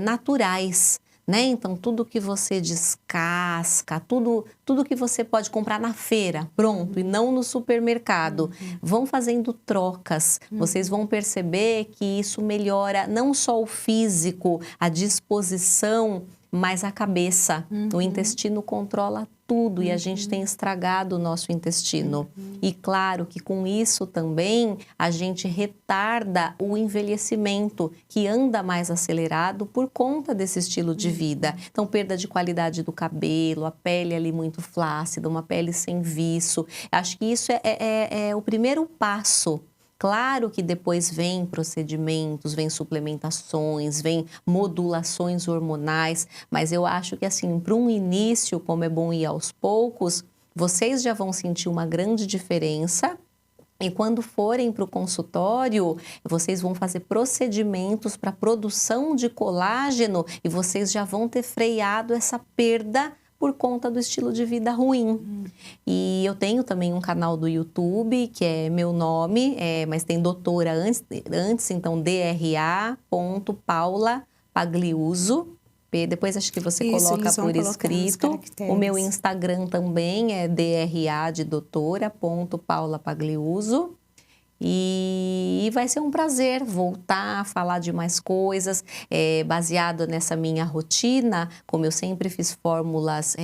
naturais, né? Então, tudo que você descasca, tudo que você pode comprar na feira, pronto, e não no supermercado. Vão fazendo trocas, vocês vão perceber que isso melhora não só o físico, a disposição, mas a cabeça. O intestino controla tudo e a gente tem estragado o nosso intestino. E claro que com isso também a gente retarda o envelhecimento, que anda mais acelerado por conta desse estilo de vida. Então, perda de qualidade do cabelo, a pele ali muito flácida, uma pele sem viço. Acho que isso é o primeiro passo. Claro que depois vem procedimentos, vem suplementações, vem modulações hormonais, mas eu acho que assim, para um início, como é bom ir aos poucos, vocês já vão sentir uma grande diferença. E quando forem para o consultório, vocês vão fazer procedimentos para produção de colágeno e vocês já vão ter freado essa perda por conta do estilo de vida ruim. E eu tenho também um canal do YouTube, que é meu nome, mas tem doutora antes então DRA.paulapagliuso. Depois acho que você coloca por escrito. O meu Instagram também é DRA de doutora.paulapagliuso. E vai ser um prazer voltar a falar de mais coisas, baseado nessa minha rotina, como eu sempre fiz fórmulas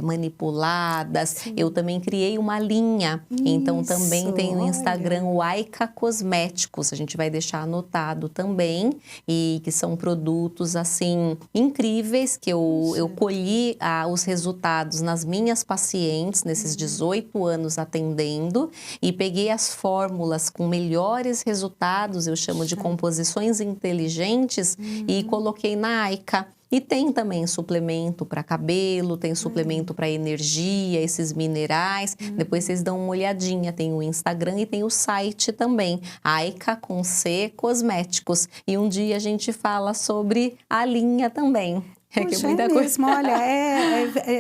manipuladas, sim, eu também criei uma linha, então também tem o Instagram Waika Cosméticos, a gente vai deixar anotado também, e que são produtos assim incríveis, que eu colhi os resultados nas minhas pacientes, nesses 18 anos atendendo, e peguei as fórmulas com melhores resultados, eu chamo de composições inteligentes, e coloquei na Aika. E tem também suplemento para cabelo, tem suplemento para energia, esses minerais. Depois vocês dão uma olhadinha, tem o Instagram e tem o site também, Aika com C Cosméticos. E um dia a gente fala sobre a linha também.
Puxa, é mesmo, olha,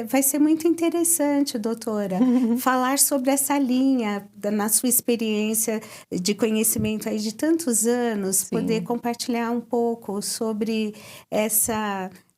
vai ser muito interessante, doutora, falar sobre essa linha, na sua experiência de conhecimento aí de tantos anos,
Sim.
Poder compartilhar um pouco sobre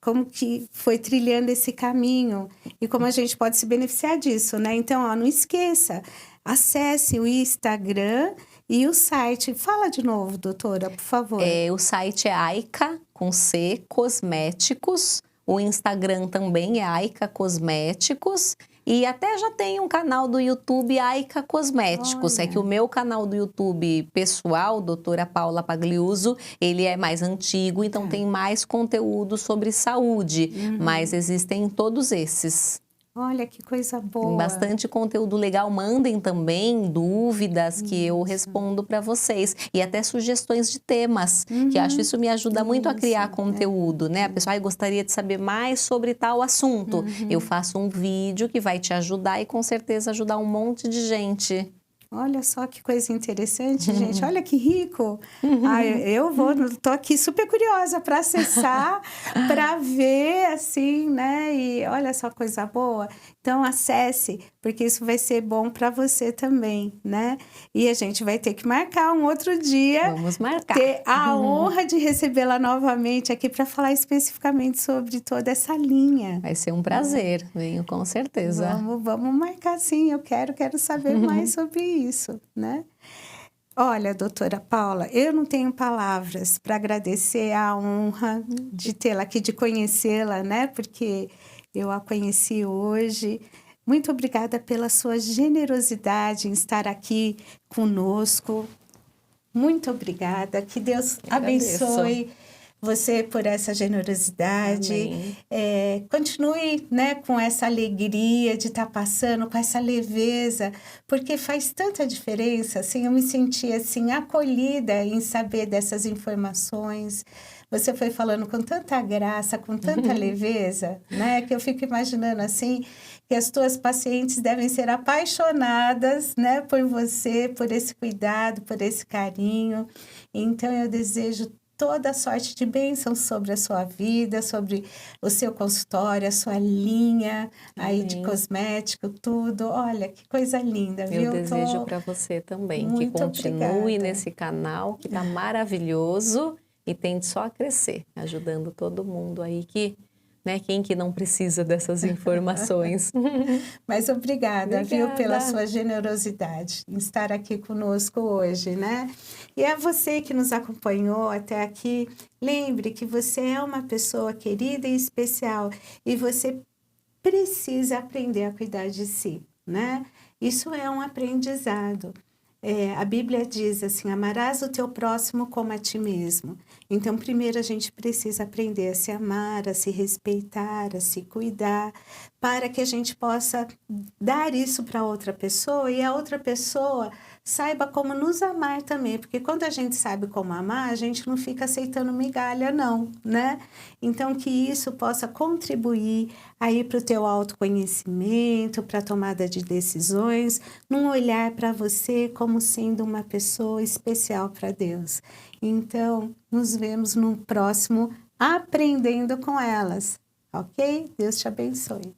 como que foi trilhando esse caminho e como a gente pode se beneficiar disso, né? Então, ó, não esqueça, acesse o Instagram e o site. Fala de novo, doutora, por favor.
O site é Aika com C Cosméticos. O Instagram também é Aika Cosméticos. E até já tem um canal do YouTube Aika Cosméticos.
Olha.
É que o meu canal do YouTube pessoal, doutora Paula Pagliuso, ele é mais antigo, então tem mais conteúdo sobre saúde. Mas existem todos esses.
Olha que coisa boa.
Tem bastante conteúdo legal. Mandem também dúvidas que eu respondo para vocês. E até sugestões de temas, que acho isso me ajuda muito a criar conteúdo, né? A pessoa gostaria de saber mais sobre tal assunto. Eu faço um vídeo que vai te ajudar e com certeza ajudar um monte de gente.
Olha só que coisa interessante, gente. Olha que rico. Tô aqui super curiosa para acessar, para ver, assim, né? E olha só coisa boa. Então, acesse, porque isso vai ser bom para você também, né? E a gente vai ter que marcar um outro dia.
Vamos marcar.
Ter a honra de recebê-la novamente aqui para falar especificamente sobre toda essa linha.
Vai ser um prazer, venho com certeza.
Vamos marcar sim, eu quero saber mais sobre isso, né? Olha, doutora Paula, eu não tenho palavras para agradecer a honra de tê-la aqui, de conhecê-la, né? Porque eu a conheci hoje. Muito obrigada pela sua generosidade em estar aqui conosco. Muito obrigada. Que Deus abençoe você por essa generosidade. Continue, né, com essa alegria de estar passando, com essa leveza, porque faz tanta diferença. Assim, eu me senti assim, acolhida em saber dessas informações. Você foi falando com tanta graça, com tanta leveza, né, que eu fico imaginando assim, que as tuas pacientes devem ser apaixonadas, né, por você, por esse cuidado, por esse carinho. Então, eu desejo toda sorte de bênçãos sobre a sua vida, sobre o seu consultório, a sua linha aí de cosmético, tudo. Olha, que coisa linda, viu?
Eu desejo para você também, que continue
obrigada.
nesse canal, que tá maravilhoso e tende só a crescer, ajudando todo mundo aí né, quem que não precisa dessas informações.
Mas obrigada, viu, pela sua generosidade em estar aqui conosco hoje, né? E a você que nos acompanhou até aqui, lembre que você é uma pessoa querida e especial e você precisa aprender a cuidar de si, né? Isso é um aprendizado. A Bíblia diz assim, amarás o teu próximo como a ti mesmo. Então, primeiro a gente precisa aprender a se amar, a se respeitar, a se cuidar, para que a gente possa dar isso para outra pessoa e a outra pessoa saiba como nos amar também, porque quando a gente sabe como amar, a gente não fica aceitando migalha não, né? Então, que isso possa contribuir aí para o teu autoconhecimento, para a tomada de decisões, num olhar para você como sendo uma pessoa especial para Deus. Então, nos vemos no próximo Aprendendo com Elas, ok? Deus te abençoe.